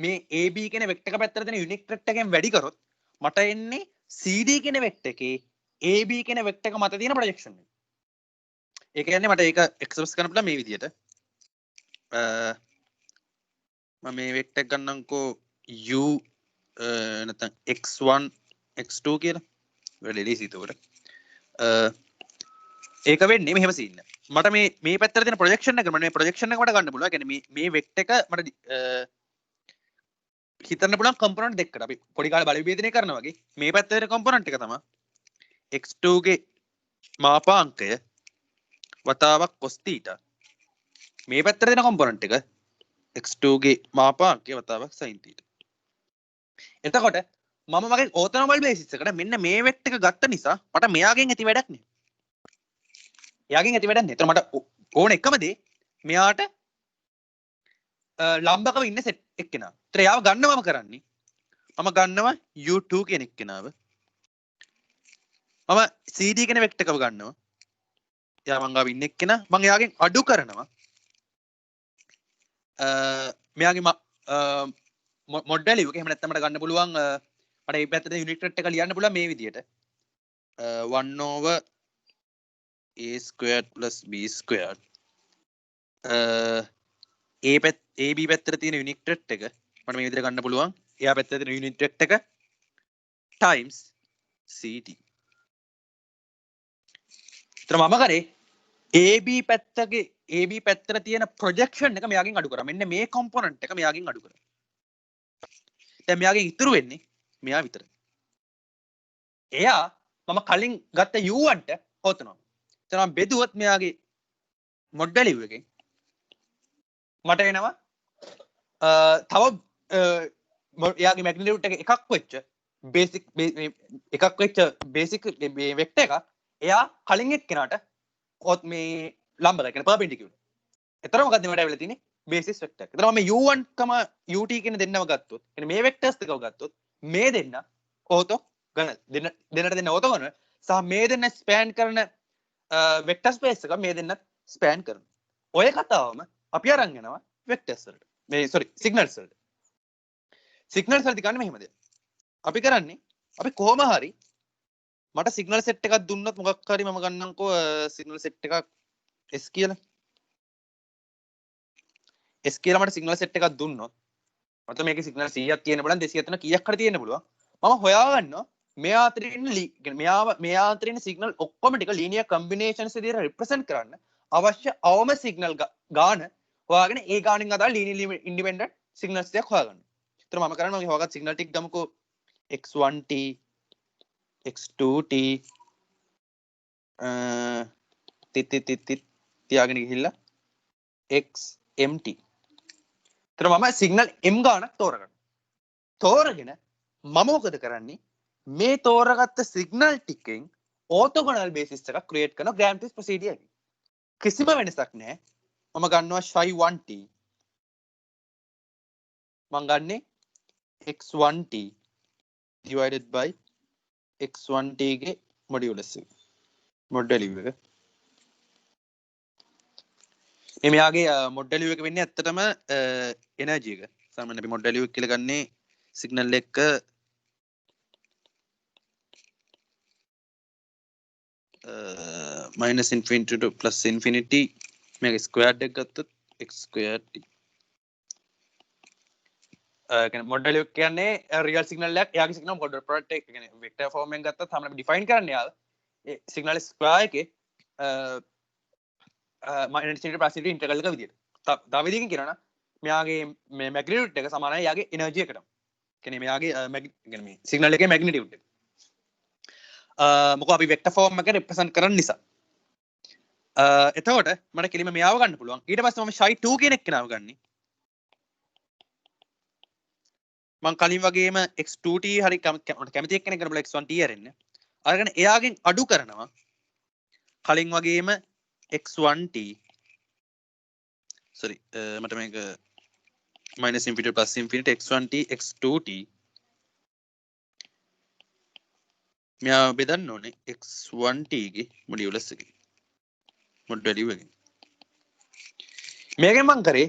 මේ AB කියන වෙක්ටර් එක පැත්තට දෙන යුනික් වෙක්ටර් එකෙන් වැඩි කරොත් මට එන්නේ CD කියන වෙක්ටර් එකේ AB කියන වෙක්ටර් එක මත තියෙන ප්‍රොජෙක්ෂන් එක. ඒ කියන්නේ මට ඒක එක්ස්ප්‍රෙස් කරන්න පුළුවන් මේ විදිහට. මම මේ වෙක්ටර් එක ගන්නම්කෝ u නැත්නම් x1 x2 කියලා. වැඩි ලීසි උතෝර. ඒක වෙන්නේ මෙහෙම සීන් එක. මට මේ පැත්තට තියෙන ප්‍රොජෙක්ෂන් එක මට මේ ප්‍රොජෙක්ෂන් එක මට ගන්න පුළුවන්. ඒ කියන්නේ මේ වෙක්ටර් එක මට හිතන්න පුළුවන් කම්පොනන්ට් දෙකකට අපි පොඩි කාලේ බල විභේදනය කරනවා වගේ මේ පැත්තේ කම්පොනන්ට් එක තමයි x2 ගේ මාපාංකය වතාවක් cos θ මේ පැත්තට දෙන කම්පොනන්ට් එක x2 ගේ මාපාංකය වතාවක් sin θ. එතකොට මම මගේ ඕතනොමල් බේසිස් එකට මෙන්න මේ වෙක්ටර් එක ගත්ත නිසා මට මෙයාගෙන් ඇති වැඩක් නෑ. එයාගෙන් ඇති වැඩක් නෑ. ඒතර මට ඕන එකම දේ මෙයාට ලම්බකව ඉන්න සෙට් එක්කෙනා. ඒතර යාව ගන්නවම කරන්නේ මම ගන්නවා u2 කියන එක්කෙනාව. මම cd කියන වෙක්ටර් එකව ගන්නවා. එයා මං ගාව ඉන්න එක්කෙනා මං එයාගෙන් අඩු කරනවා. මෙයාගේ මොඩ්ඩැලි එක එහෙම නැත්නම් මට ගන්න පුළුවන් මට මේ පැත්තට යුනිට් රේට් එක ලියන්න පුළුවන් මේ විදිහට 1 over a squared plus b squared ab පැත්තට තියෙන යුනිට් රේට් එක මට මේ විදිහට ගන්න පුළුවන් එයා පැත්තට තියෙන යුනිට් රේට් එක times cd. ඒතර මම කරේ AB පැත්තට තියෙන ප්‍රොජෙක්ෂන් එක මෙයාගෙන් අඩු කරා. මෙන්න මේ කොම්පොනන්ට් එක මෙයාගෙන් අඩු කරා. දැන් මෙයාගෙන් ඉතුරු වෙන්නේ මෙයා විතරයි. එයා මම කලින් ගත්ත U1ට හොතනවා. එතන මම බෙදුවොත් මෙයාගේ මොඩ් වැලියු එකෙන් මට එනවා තව එයාගේ මැග්නිටියුඩ් එක එකක් වෙච්ච බේසික් වෙක්ටර් එක එයා කලින් එක්කෙනාට ඔත් මේ ලම්බක කියන්නේ පර්පෙන්ඩිකියුලර්. එතන මොකද්ද මට ඇවිල්ලා තියෙන්නේ බේසිස් වෙක්ටර් එක. එතන මම u1, ut කියන දෙන්නම ගත්තොත් කියන්නේ මේ වෙක්ටර්ස් දෙකව ගත්තොත් මේ දෙන්න ඕතෝ ගන්න දෙන්නට දෙන්න ඕතෝ ගන්න සහ මේ දෙන්න ස්පෑන් කරන වෙක්ටර් ස්පේස් එක මේ දෙන්නත් ස්පෑන් කරනවා. ඔය කතාවම අපි අරන් යනවා වෙක්ටර්ස් වලට. මේ සිග්නල්ස් වලට. සිග්නල්ස් වලදී ගන්න මෙහෙමද? අපි කරන්නේ අපි කොහොම හරි මට සිග්නල් සෙට් එකක් දුන්නොත් මොකක් හරි මම ගන්නම්කෝ සිග්නල් සෙට් එකක් S කියලා. S කියලා මට සිග්නල් සෙට් එකක් දුන්නොත් මට මේකේ සිග්නල් 100ක් තියෙන්න පුළුවන් 200ක් තියෙන කීයක් හරි තියෙන්න පුළුවන්. මම හොයාගන්නවා මෙයා අතරින් ඉන්න මෙයා අතරින් ඉන්න සිග්නල් ඔක්කොම ටික ලීනියර් කම්බිනේෂන්ස් විදිහට රිප්‍රසන්ට් කරන්න අවශ්‍ය අවම සිග්නල් ගාන හොයාගෙන ඒ ගානෙන් අදාළ ලීනියර් ඉන්ඩිපෙන්ඩන්ට් සිග්නල්ස් ටික හොයාගන්න. ඒතර මම කරන්නේ මම හොයාගත් සිග්නල් ටික ගමුකෝ x1t x2t තියාගෙන ගිහිල්ලා xmt. ඒතර මම සිග්නල් m ගානක් තෝරගන්න. තෝරගෙන මම මොකද කරන්නේ මේ තෝරගත්ත සිග්නල් ටිකෙන් ඕතෝගොනල් බේසිස් එකක් ක්‍රියේට් කරන ග්‍රෑම්-ස්මිත් ප්‍රොසීඩියර් එකකින්. කිසිම වෙනසක් නැහැ. මම ගන්නවා psi1t. මම ගන්නේ x1t divided by x1t ගේ මොඩියුලස් එක. මොඩ් වැලියු එක. මෙයාගේ මොඩ් වැලියු එක වෙන්නේ ඇත්තටම එනර්ජි එක. සාමාන්‍යයෙන් අපි මොඩ් වැලියු එක කියලා ගන්නේ සිග්නල් එක minus infinity to plus infinity මේක ස්ක්වයර්ඩ් එක ගත්තොත් x squared t. කියන්නේ මොඩ් වැලියු එක කියන්නේ රියල් සිග්නල් එකක්. එයාගේ සිග්නල් මොඩ් ප්‍රොඩක්ට් එක කියන්නේ වෙක්ටර් ෆෝම් එකෙන් ගත්තත් තමයි අපි ඩිෆයින් කරන්නේ යාව. ඒ සිග්නල් ස්ක්වයර් එකේ minus infinity plus infinity ඉන්ටග්‍රල් එක විදියට. තව විදිහකින් කියනවා නම් මෙයාගේ මේ මැග්නිටියුඩ් එක සමානයි යාගේ එනර්ජි එකට. කියන්නේ මෙයාගේ කියන්නේ මේ සිග්නල් එකේ මැග්නිටියුඩ් එක. මොකද අපි වෙක්ටර් ෆෝම් එක රිප්‍රසන්ට් කරන නිසා. එතකොට මට කෙලිම මෙයාව ගන්න පුළුවන්. ඊට පස්සේ මම psi2 කියන එක්කෙනාව ගන්නෙ. මම කලින් වගේම x2t හරි කැමති එක්කෙනෙක් ගන්න බල x1t ආරෙන්න. අරගෙන එයාගෙන් අඩු කරනවා. කලින් වගේම x1t sorry මට මේක minus infinity plus infinity x1t x2t මෙයා බෙදන්න ඕනේ x1t ගේ මොඩියුලස් එකේ මොඩ් වැලියු එකේ. මේකෙන් මම කරේ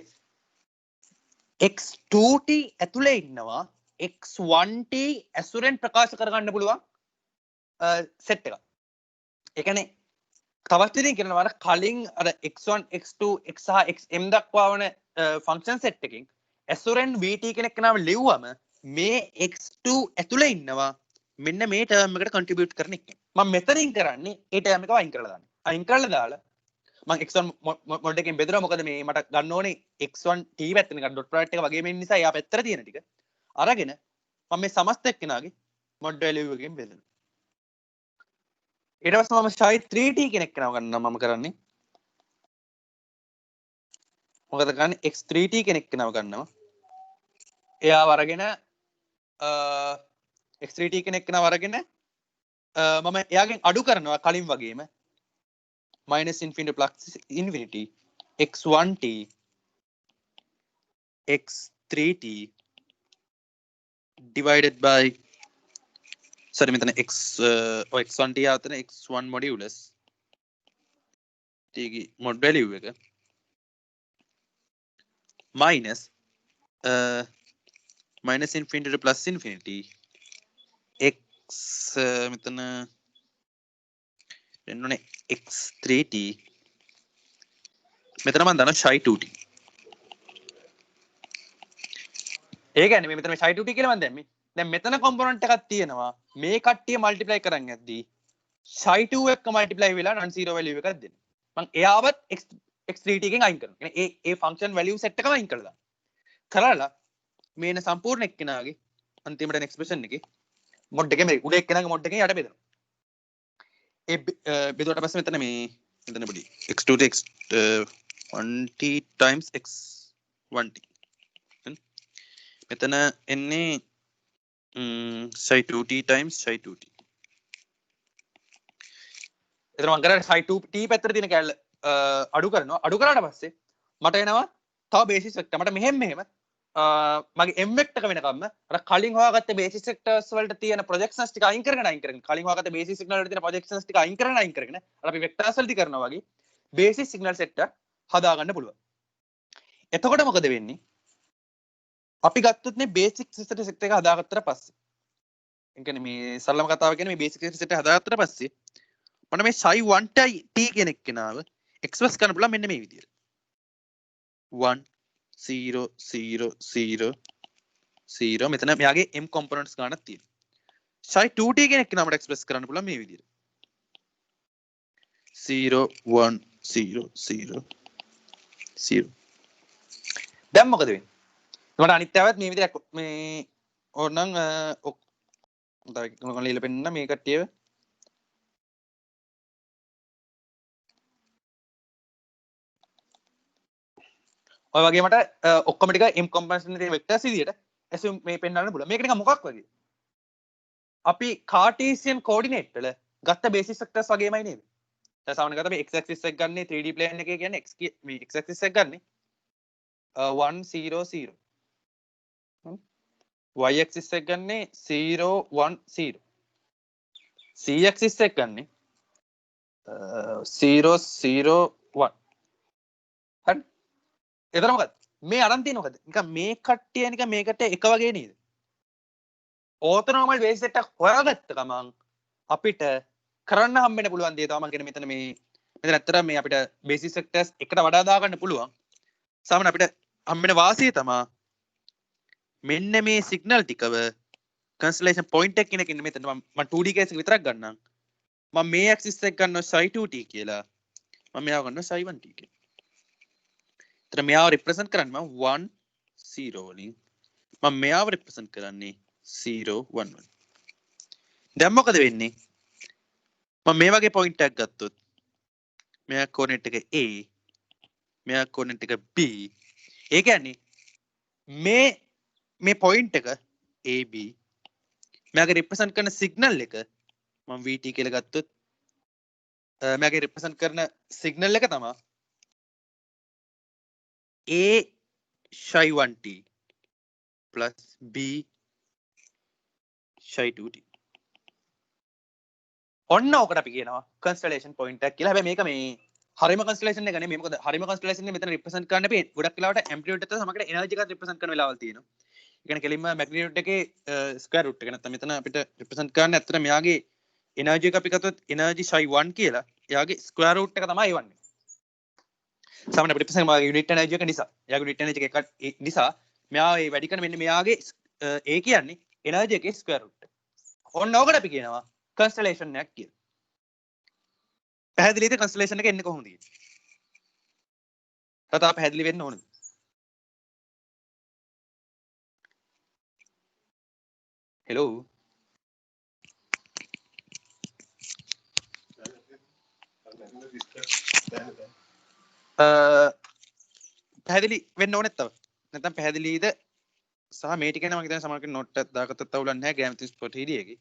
x2t ඇතුලේ ඉන්නවා x1t ඇසුරෙන් ප්‍රකාශ කරගන්න පුළුවන් සෙට් එකක්. ඒ කියන්නේ තවත් විදිහින් කියනවා නම් කලින් අර x1 x2 x සහ xm දක්වා වන ෆන්ක්ෂන් සෙට් එකකින් ඇසුරෙන් vt කෙනෙක් කෙනාව ලිව්වම මේ x2 ඇතුලේ ඉන්නවා මෙන්න මේ ටර්ම් එකට කන්ට්‍රිබියුට් කරන එක. මම මෙතනින් කරන්නේ ඒ ටර්ම් එක වයින් කරලා දාන්න. අයින් කරලා දාලා මම x1 මොඩ් එකෙන් බෙදලා මොකද මේ මට ගන්න ඕනේ x1 t පැත්තෙන් ගන්න ඩොට් ප්‍රොඩක්ට් එක වගේම ඉන්න නිසා එයා පැත්තට තියෙන ටික අරගෙන මම මේ සමස්ත එක්කෙනාගේ මොඩ් වැලියු එකෙන් බෙදනවා. ඊට පස්සේ මම shy 3t කෙනෙක් කෙනාව ගන්නවා. මම කරන්නේ මොකද කරන්නේ x3t කෙනෙක් කෙනාව ගන්නවා. එයාව අරගෙන x3t කෙනෙක් කෙනාව අරගෙන මම එයාගෙන් අඩු කරනවා කලින් වගේම -infinity plus infinity x1t x3t divided by sorry මෙතන x1t ආතන x1 modulus t ගේ mod value එක minus infinity to plus infinity x මෙතන එන්නනේ x3t මෙතන මම දානවා shy 2t ඒ කියන්නේ මේ මෙතන shy 2t කියලා මම දැම්මේ දැන් මෙතන කොම්පොනන්ට් එකක් තියෙනවා මේ කට්ටිය මල්ටිප්ලයි කරන් යද්දී shy 2 එක මල්ටිප්ලයි වෙලා non zero value එකක් දෙන්න මම එයාවත් x3t එකෙන් අයින් කරනවා කියන්නේ ඒ ෆන්ක්ෂන් වැලියු සෙට් එකම අයින් කරලා කරලා මේන සම්පූර්ණ එක්කෙනාගේ අන්තිමට එක්ස්ප්‍රෙෂන් එකේ මොඩ් එකේ මේ උඩ එක්කෙනාගේ මොඩ් එකේ යට බෙදනවා ඒ බෙදුවට පස්සේ මෙතන මේ මෙතන පොඩි x2 to x1t times x1t මෙතන එන්නේ shy 2t times shy 2t එතන මම කරන්නේ shy 2t පැත්තට තියෙන කැලල අඩු කරනවා අඩු කරාට පස්සේ මට එනවා තව බේසිස් වෙක්ටර් මට මෙහෙම මගේ m වෙක්ටර් එක වෙනකම්ම අර කලින් හොයාගත්ත බේසිස් වෙක්ටර්ස් වලට තියෙන ප්‍රොජෙක්ෂන්ස් ටික අයින් කරගෙන කලින් හොයාගත්ත බේසිස් සිග්නල් වලට තියෙන ප්‍රොජෙක්ෂන්ස් ටික අයින් කරගෙන අර අපි වෙක්ටර්ස් වලදී කරනවා වගේ බේසිස් සිග්නල් සෙට් එක හදාගන්න පුළුවන්. එතකොට මොකද වෙන්නේ? අපි ගත්තොත් මේ බේසික් සිස්ටම් සෙට් එක හදාගත්තට පස්සේ ඒ කියන්නේ මේ සරලම කතාව කියන්නේ මේ බේසික් සෙට් එක හදාගත්තට පස්සේ මම මේ shy 1t කියන එක්කෙනාව එක්ස්ප්‍රස් කරන්න පුළුවන් මෙන්න මේ විදිහට 1 0 0 0 0 මෙතන මෙයාගේ m components ගන්නක් තියෙනවා. shy 2t කෙනෙක් නමට එක්ස්ප්‍රස් කරන්න පුළුවන් මේ විදිහට 0 1 0 0 0 දැන් මොකද වෙන්නේ? මට අනිත්‍යවත් මේ විදිහට මේ ඕනනම් තව එකක් ලියලා පෙන්නන්න මේ කට්ටියව ඔය වගේ මට ඔක්කොම ටික m components තියෙන vectors විදියට assume මේ පෙන්නන්න පුළුවන්. මේක නිකන් මොකක් වගේ? අපි Cartesian coordinate වල ගත්ත basis vectors වගේමයි නේද? දැන් සාමාන්‍යයෙන් ගත්ත මේ x axis එක ගන්නේ 3D plane එකේ කියන්නේ මේ x axis එක ගන්නේ 1 0 0. y axis එක ගන්නේ 0 1 0. z axis එක ගන්නේ 0 0 1. හරි? එතන මොකද? මේ අරන් තියෙන මොකද? නිකන් මේ කට්ටිය නිකන් මේකට එක වගේ නේද? ඕතනෝමල් බේස් සෙට් එක හොයාගත්ත ගමන් අපිට කරන්න හම්බෙන්න පුළුවන් දේ තමයි මම කියන්නේ මෙතන ඇත්තටම මේ අපිට බේසිස් වෙක්ටර්ස් එකට වඩා දාගන්න පුළුවන්. සාමාන්‍ය අපිට හම්බෙන වාසිය තමයි මෙන්න මේ සිග්නල් ටිකව කන්ස්ටලේෂන් පොයින්ට් එකක් කියන එක ඉන්න මෙතන මම 2D කේස් එක විතරක් ගන්නම්. මම මේ ඇක්සිස් එක ගන්නවා shy 2t කියලා. මම මෙයාව ගන්නවා shy 1t කියලා. එතන මෙයාව රිප්‍රසන්ට් කරන්නේ මම 1 0 වලින් මම මෙයාව රිප්‍රසන්ට් කරන්නේ 0 1 1. දැන් මොකද වෙන්නේ? මම මේ වගේ පොයින්ට් එකක් ගත්තොත් මෙයා කෝඩිනේට් එක A මෙයා කෝඩිනේට් එක B. ඒ කියන්නේ මේ පොයින්ට් එක AB මෙයාගේ රිප්‍රසන්ට් කරන සිග්නල් එක මම VT කියලා ගත්තොත් මෙයාගේ රිප්‍රසන්ට් කරන සිග්නල් එක තමයි A shy 1t plus B shy 2t. ඔන්න ඔකට අපි කියනවා constellation point එකක් කියලා. හැබැයි මේක මේ හරිම constellation එක නෙමෙයි. මොකද හරිම constellation එක මෙතන represent කරන්න අපි ගොඩක් වෙලාවට amplitude එකත් සමගට energy එකත් represent කරන වෙලාවල් තියෙනවා. ඒ කියන්නේ කෙලින්ම magnitude එකේ square root එක නැත්නම් මෙතන අපිට represent කරන්න ඇත්තට මෙයාගේ energy එක අපි ගත්තොත් energy shy 1 කියලා. එයාගේ square root එක තමයි A1 එක. සාමාන්‍ය අපිට represent කරන unit energy එක නිසා. එයාගේ unit energy එක නිසා මෙයා මේ වැඩි කරන මෙන්න මෙයාගේ A කියන්නේ energy එකේ square root එක. ඔන්න ඔකට අපි කියනවා constellation එකක් කියලා. පැහැදිලිද constellation එක එන්නේ කොහොමද කියන්නේ? කතාව පැහැදිලි වෙන්න ඕනද? hello පැහැදිලි වෙන්න ඕනෙත් තව නැත්නම් පැහැදිලිද සහ මේ ටික නම් මම හිතන්නේ සමහරවිට නෝට් එකක් දාගත්තත් අවුලක් නැහැ ග්‍රැමතිස් පොටීඩි එකේ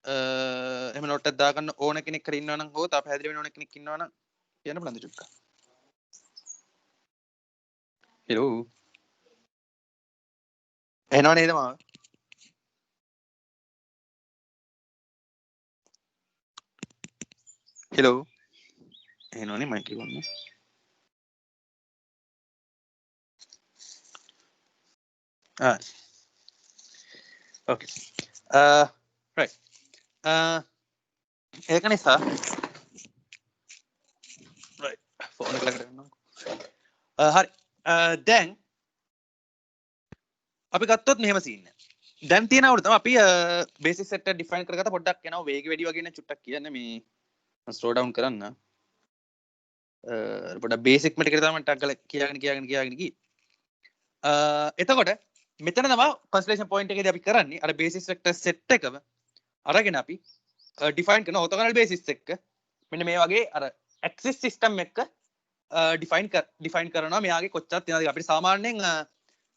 එහෙම නෝට් එකක් දාගන්න ඕන කෙනෙක් කර ඉන්නවා නම් හෝ තව පැහැදිලි වෙන්න ඕන කෙනෙක් ඉන්නවා නම් කියන්න බලන්න චුට්ටක් hello එනවා නේද මාව hello එනවනේ මයික් එක ඔන්න okay right ඒක නිසා right ෆෝන් එක ළඟට ගන්නවා හරි දැන් අපි ගත්තොත් මෙහෙම සීන් එක දැන් තියෙන අවුල තමයි අපි බේසික් සෙට් එක ඩිෆයින් කරගත්ත පොඩ්ඩක් යනවා වේගය වැඩි වගේ නේ චුට්ටක් කියන්න මේ ස්ලෝ ඩවුන් කරන්න පොඩ්ඩක් බේසික් මට කියලා තමයි ටක් ගාලා කියාගෙන ගියේ එතකොට මෙතන තමයි කන්සලේෂන් පොයින්ට් එකේදී අපි කරන්නේ අර බේසිස් වෙක්ටර් සෙට් එකම අරගෙන අපි ඩිෆයින් කරන ඕතෝගනල් බේසිස් එක මෙන්න මේ වගේ අර ඇක්සිස් සිස්ටම් එක ඩිෆයින් කරනවා මෙයාගේ කොච්චරක් තියෙනවද අපිට සාමාන්‍යයෙන්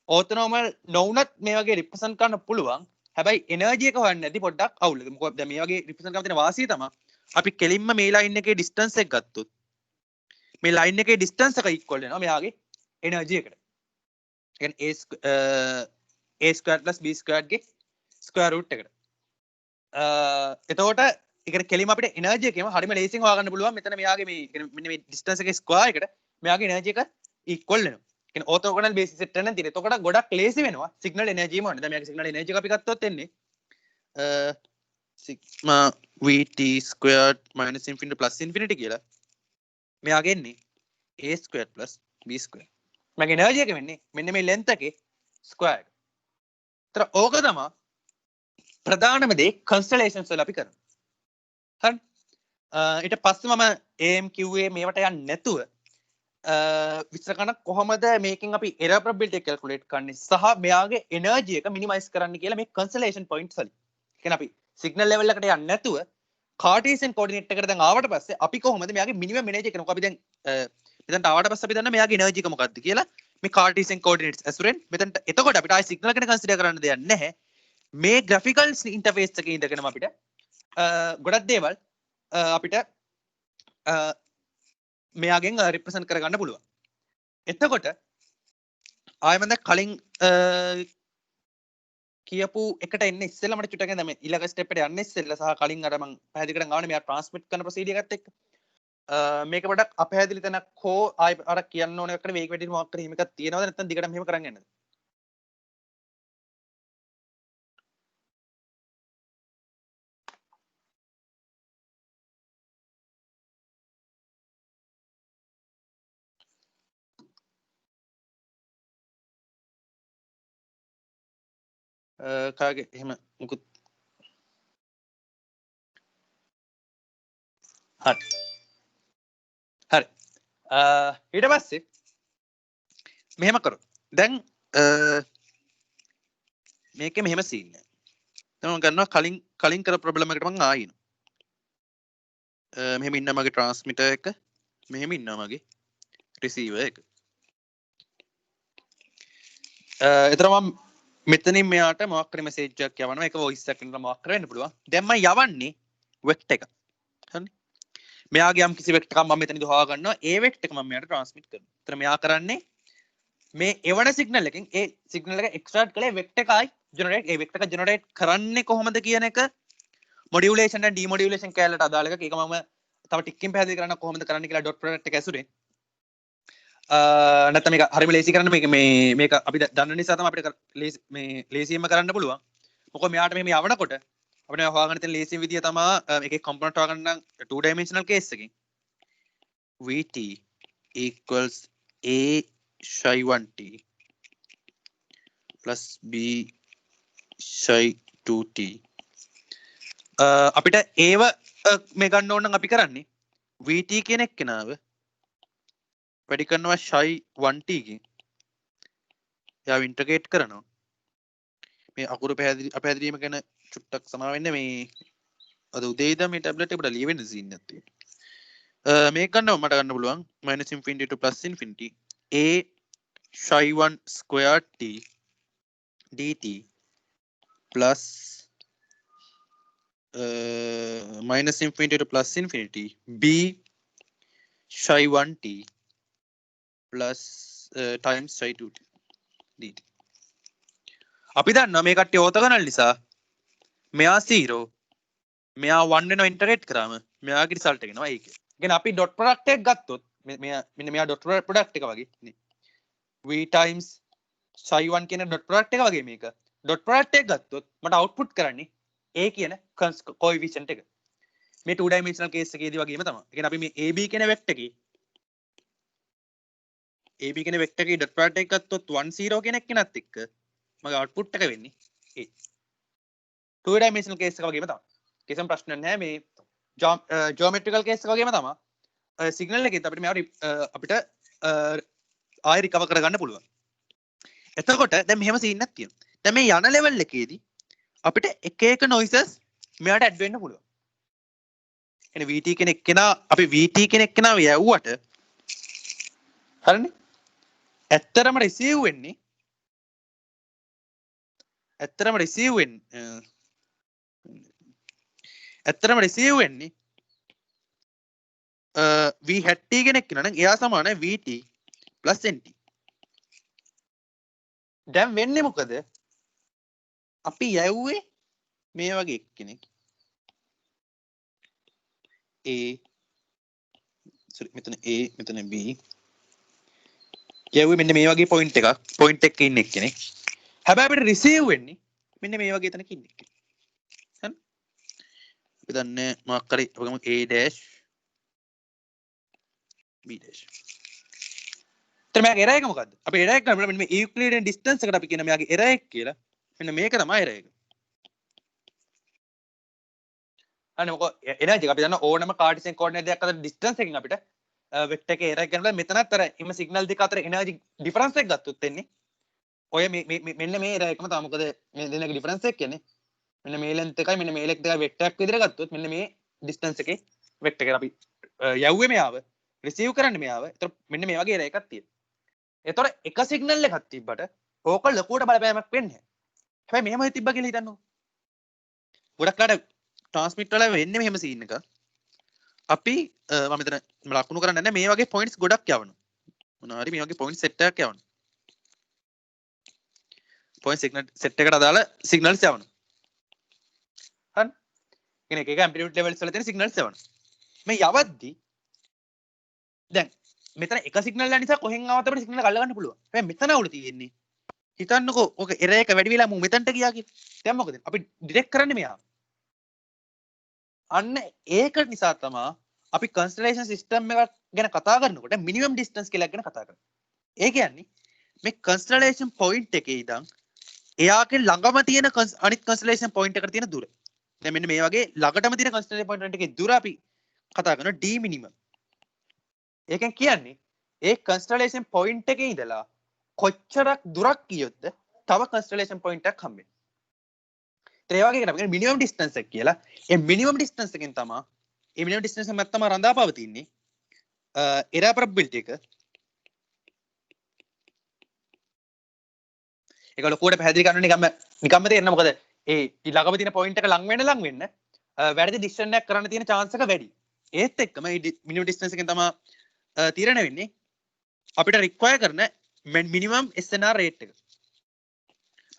ඕතෝනෝමල් නොවුනත් මේ වගේ රිප්‍රසන්ට් කරන්න පුළුවන් හැබැයි එනර්ජි එක හොයන්න නැති පොඩ්ඩක් අවුල් මොකද දැන් මේ වගේ රිප්‍රසන්ට් කරන තියෙන වාසිය තමයි අපි කෙලින්ම මේ ලයින් එකේ ඩිස්ටන්ස් එක ගත්තොත් මේ ලයින් එකේ ඩිස්ටන්ස් එක ඉක්වල් වෙනවා මෙයාගේ එනර්ජි එකට a squared plus b squared ගේ ස්ක්වයර් රූට් එකට එතකොට ඒකට කෙලින්ම අපිට එනර්ජි එකේම හරියම ලේසියෙන් හොයාගන්න පුළුවන් මෙතන මෙයාගේ මේ මෙන්න මේ ඩිස්ටන්ස් එකේ ස්ක්වයර් එකට මෙයාගේ එනර්ජි එක ඉක්වල් වෙනවා කියන්නේ ඕතෝගනල් බේසිස් සෙට් එක නම් තියෙන. එතකොට ගොඩක් ලේසි වෙනවා සිග්නල් එනර්ජිම වන්න. දැන් මෙයාගේ සිග්නල් එනර්ජි එක අපි ගත්තොත් එන්නේ sigma vt squared minus infinity plus infinity කියලා. මෙයාගේ එන්නේ a squared plus b squared. මගේ එනර්ජි එක වෙන්නේ මෙන්න මේ ලෙන්ත් එකේ ස්ක්වයර් එක. ඒතර ඕක තමයි ප්‍රධානම දේ කන්ස්ටලේෂන්ස් වල අපි කරන්නේ. හරි. ඊට පස්සේ මම AMQA මේවට යන්නේ නැතුව විස්තර කරන කොහොමද මේකෙන් අපි error probability එක calculate කරන්නේ සහ මෙයාගේ එනර්ජි එක minimize කරන්න කියලා මේ constellation points වලින්. කියන්නේ අපි signal level එකට යන්නේ නැතුව Cartesian coordinate එකට දැන් ආවට පස්සේ අපි කොහොමද මෙයාගේ minimum energy එක මොකද අපි දැන් මෙතනට ආවට පස්සේ අපි දන්න මෙයාගේ එනර්ජි එක මොකක්ද කියලා මේ Cartesian coordinates ඇසුරෙන් මෙතනට එතකොට අපිට ආයි සිග්නල් එකකට කන්සිඩර් කරන්න දෙයක් නැහැ මේ graphical interface එකේ ඉඳගෙනම අපිට ගොඩක් දේවල් අපිට මෙයාගෙන් රිප්‍රසන්ට් කරගන්න පුළුවන් එතකොට ආයෙම දැන් කලින් කියපු එකට එන්න ඉස්සෙල්ලා මට චුට්ටක් දැන් මේ ඊළඟ ස්ටෙප් එකට යන්න ඉස්සෙල්ලා සහ කලින් අර මම පැහැදිලි කරන් ආවනේ මෙයා ට්‍රාන්ස්මිට් කරන ප්‍රොසීඩියර් එකත් එක්ක මේක පොඩක් අපහැදිලි තැනක් හෝ ආයි අර කියන්න ඕන එකට වේග වැඩි මොකක් හරි එහෙම එකක් තියෙනවද නැත්නම් දිගටම එහෙම කරන් යන්නද කාගේ එහෙම මුකුත් හරි හරි ඊට පස්සේ මෙහෙම කරොත් දැන් මේකේ මෙහෙම සීන් එක දැන් මම ගන්නවා කලින් කර ප්‍රොබ්ලම් එකට මම ආයින මෙහෙම ඉන්නවා මගේ ට්‍රාන්ස්මිටර් එක මෙහෙම ඉන්නවා මගේ රිසීවර් එක එතන මම මෙතනින් මෙයාට මොකක් හරි මෙසේජ් එකක් යවනවා ඒක වොයිස් එකකින් මොකක් හරි වෙන්න පුළුවන් දැන් මම යවන්නේ වෙක්ටර් එක හරිනේ මෙයාගේ යම් කිසි වෙක්ටර් එකක් මම මෙතනදී හොයා ගන්නවා ඒ වෙක්ටර් එක මම මෙයාට ට්‍රාන්ස්මිට් කරනවා එතන මෙයා කරන්නේ මේ එවන සිග්නල් එකෙන් ඒ සිග්නල් එක එක්ස්ට්‍රැක්ට් කළේ වෙක්ටර් එකයි ජෙනරේට් ඒ වෙක්ටර් එක ජෙනරේට් කරන්නේ කොහොමද කියන එක මොඩියුලේෂන් and ඩිමොඩියුලේෂන් කැලලට අදාළ එකක් ඒක මම තව ටිකකින් පැහැදිලි කරන්න කොහොමද කරන්න කියලා ඩොට් ප්‍රොඩක්ට් එක ඇසුරේ නැත්නම් මේක හරිම ලේසි කරන්න මේක අපි දන්න නිසා තමයි අපිට මේ ලේසියෙන්ම කරන්න පුළුවන් මොකද මෙයාට මෙහෙම යවනකොට අපිට හොයාගන්න තියෙන ලේසිම විදිය තමයි මේකේ කම්පොනන්ට් හොයාගන්න නම් 2 dimensional case එකකින් vt equals a psi 1t plus b psi 2t අපිට ඒව මේ ගන්න ඕන නම් අපි කරන්නේ vt කියන එක්කෙනාව වැඩි කරනවා psi 1t කින් එයාව ඉන්ටග්‍රේට් කරනවා මේ අකුරු පැහැදිලිම ගැන චුට්ටක් සමාව වෙන්න මේ අද උදේ ඉඳන් මේ ටැබ්ලට් එකට ලියවෙන්න සීන් එකක් තියෙනවා මේක ගන්නව මට ගන්න පුළුවන් -infinity to +infinity a psi1 square t dt plus -infinity to +infinity b psi1 t plus times psi2 t dt අපි දන්නවා මේ කට්ටිය ඕත ගණන් නිසා මෙයා 0 මෙයා 1 වෙනවා ඉන්ටරේට් කරාම මෙයාගේ රිසල්ට් එක එනවා ඒක. කියන්නේ අපි ඩොට් ප්‍රොඩක්ට් එක ගත්තොත් මෙන්න මෙයා ඩොට් ප්‍රොඩක්ට් එක වගේ නේ. v times psi1 කියන ඩොට් ප්‍රොඩක්ට් එක වගේ මේක. ඩොට් ප්‍රොඩක්ට් එක ගත්තොත් මට අවුට්පුට් කරන්නේ a කියන කොයිෆිෂන්ට් එක. මේ 2 dimensional case එකේදී වගේම තමයි. ඒ කියන්නේ අපි මේ ab කියන වෙක්ටර් එකේ ab කියන වෙක්ටර් එකේ ඩොට් ප්‍රොඩක්ට් එක ගත්තොත් 1 0 කියන එකනත් එක්ක මගේ අවුට්පුට් එක වෙන්නේ a. 2 dimensional case එක වගේම තමයි. කිසිම ප්‍රශ්නයක් නැහැ මේ geometrical case එක වගේම තමයි. සිග්නල් එකෙත් අපිට මේව අපිට ආයෙ රිකවර් කරගන්න පුළුවන්. එතකොට දැන් මෙහෙම සීන් එකක් තියෙනවා. දැන් මේ යන ලෙවල් එකේදී අපිට එක එක noises මෙයාට ඇඩ් වෙන්න පුළුවන්. එනේ VT කෙනෙක් කෙනා අපි VT කෙනෙක් කෙනාව යවුවට හරිනේ. ඇත්තරම රිසීව් වෙන්නේ ඇත්තරම රිසීව් වෙන්නේ v hat t කෙනෙක් කෙනා නම් එයා සමානයි vt plus nt. දැන් වෙන්නේ මොකද? අපි යවුවේ මේ වගේ කෙනෙක් a මෙතන a මෙතන b යවුවේ මෙන්න මේ වගේ පොයින්ට් එකක ඉන්න කෙනෙක්. හැබැයි අපිට රිසීව් වෙන්නේ මෙන්න මේ වගේ තැනක ඉන්න කෙනෙක්. හරි? අපි දන්නේ මොකක් හරි අපි ගමු a dash b dash. එතන මෙයාගේ error එක මොකද්ද? අපි error එක ගන්න මෙන්න මේ Euclidean distance එකට අපි කියන මෙයාගේ error එක කියලා. මෙන්න මේක තමයි error එක. අනේ මොකෝ energy අපි දන්න ඕනම කාඩිසියන් කෝඩිනේට් දෙකක් අතර distance එකකින් අපිට වෙක්ටර් එකේ error එක ගන්නලා මෙතනත් අර ඉම සිග්නල් දෙක අතර energy difference එක ගත්තොත් එන්නේ ඔය මෙන්න මේ error එකම තමයි. මොකද මේ දෙන්නගේ difference එක කියන්නේ මෙන්න මේ length එකයි මෙන්න මේ length එකයි වෙක්ටර් එකක් විදිහට ගත්තොත් මෙන්න මේ distance එකේ වෙක්ටර් එක අපි යවුවේ මෙයාව රිසීව් කරන්නේ මෙයාව. ඒතර මෙන්න මේ වගේ error එකක් තියෙනවා. ඒතර එක සිග්නල් එකක් තිබ්බට ඕක ලොකුවට බලපෑමක් වෙන්නේ නැහැ. හැබැයි මෙහෙම තිබ්බ කියලා හිතන්නකෝ. ගොඩක් ලාට ට්‍රාන්ස්මිට් වල වෙන්නේ මෙහෙම සීන් එක. අපි මම මෙතන ලකුණු කරන්නේ නැහැ මේ වගේ පොයින්ට්ස් ගොඩක් යවනවා. මොනවා හරි මේ වගේ පොයින්ට් සෙට් එකක් යවනවා. පොයින්ට් සිග්නල් සෙට් එකට අදාළ සිග්නල්ස් යවනවා. හරි? කියන්නේ එක ඇම්ප්ලිටියුඩ් ලෙවල්ස් වල තියෙන සිග්නල්ස් යවනවා. මේ යවද්දි දැන් මෙතන එක සිග්නල් එක නිසා කොහෙන් ආවත් අපිට සිග්නල් අල්ල ගන්න පුළුවන්. හැබැයි මෙතන උඩ තියෙන්නේ හිතන්නකෝ ඔක එරර් එක වැඩි වෙලා මම මෙතනට ගියා කියලා. දැන් මොකද? අපි ඩිරෙක්ට් කරන්නේ මෙයා. අන්න ඒක නිසා තමයි අපි කන්ස්ටලේෂන් සිස්ටම් එකක් ගැන කතා කරනකොට මිනිමම් ඩිස්ටන්ස් කියලා ගැන කතා කරන්නේ. ඒ කියන්නේ මේ කන්ස්ටලේෂන් පොයින්ට් එකේ ඉඳන් එයාගේ ළඟම තියෙන අනිත් කන්ස්ටලේෂන් පොයින්ට් එකට තියෙන දුර. දැන් මෙන්න මේ වගේ ළඟටම තියෙන කන්ස්ටලේෂන් පොයින්ට් එකේ දුර අපි කතා කරනවා d මිනිමම්. ඒකෙන් කියන්නේ ඒ කන්ස්ටලේෂන් පොයින්ට් එකේ ඉඳලා කොච්චරක් දුරක් ගියොත්ද තව කන්ස්ටලේෂන් පොයින්ට් එකක් හම්බෙන්නේ. ඒ වගේ එකට අපි කියන්නේ මිනිමම් ඩිස්ටන්ස් එක කියලා. ඒ මිනිමම් ඩිස්ටන්ස් එකෙන් තමයි ඒ මිනිමම් ඩිස්ටන්ස් එක මත තමයි රඳා පවතින්නේ එරර් ප්‍රොබබිලිටි එක. ඒක ලොකුවට පැහැදිලි කරන්න නිකම්ම තේරෙන්න. මොකද ඒ ළඟම තියෙන පොයින්ට් එක ලඟ වෙන්න වැරදි ඩිසිෂන් එකක් කරන්න තියෙන chance එක වැඩි. ඒත් එක්කම මේ මිනිමම් ඩිස්ටන්ස් එකෙන් තමයි තීරණය වෙන්නේ අපිට රික්වයර් කරන මිනිමම් SNR රේට් එක.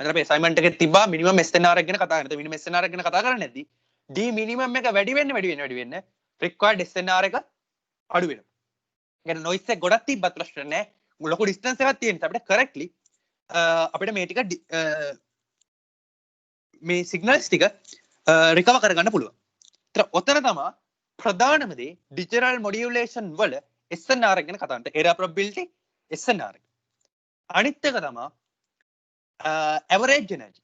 අද අපි අසයින්මන්ට් එකේ තිබ්බා මිනිමම් SNR එක ගැන කතා කරනවා. මිනිමම් SNR එක ගැන කතා කරන්නේ නැද්දි D මිනිමම් එක වැඩි වෙන්න රික්වයර්ඩ් SNR එක අඩු වෙනවා. කියන්නේ නොයිස් එක ගොඩක් තිබ්බත් ප්‍රශ්න නැහැ. ලොකු ඩිස්ටන්ස් එකක් තියෙන නිසා අපිට කරෙක්ට්ලි අපිට මේ ටික මේ සිග්නල්ස් ටික රිකවර් කරගන්න පුළුවන්. ඒතර ඔතන තමයි ප්‍රධානම දේ ඩිජිටල් මොඩියුලේෂන් වල SNR එක ගැන කතා කරන්නේ. එරර් ප්‍රොබබිලිටි SNR එක. අනිත් එක තමයි average energy.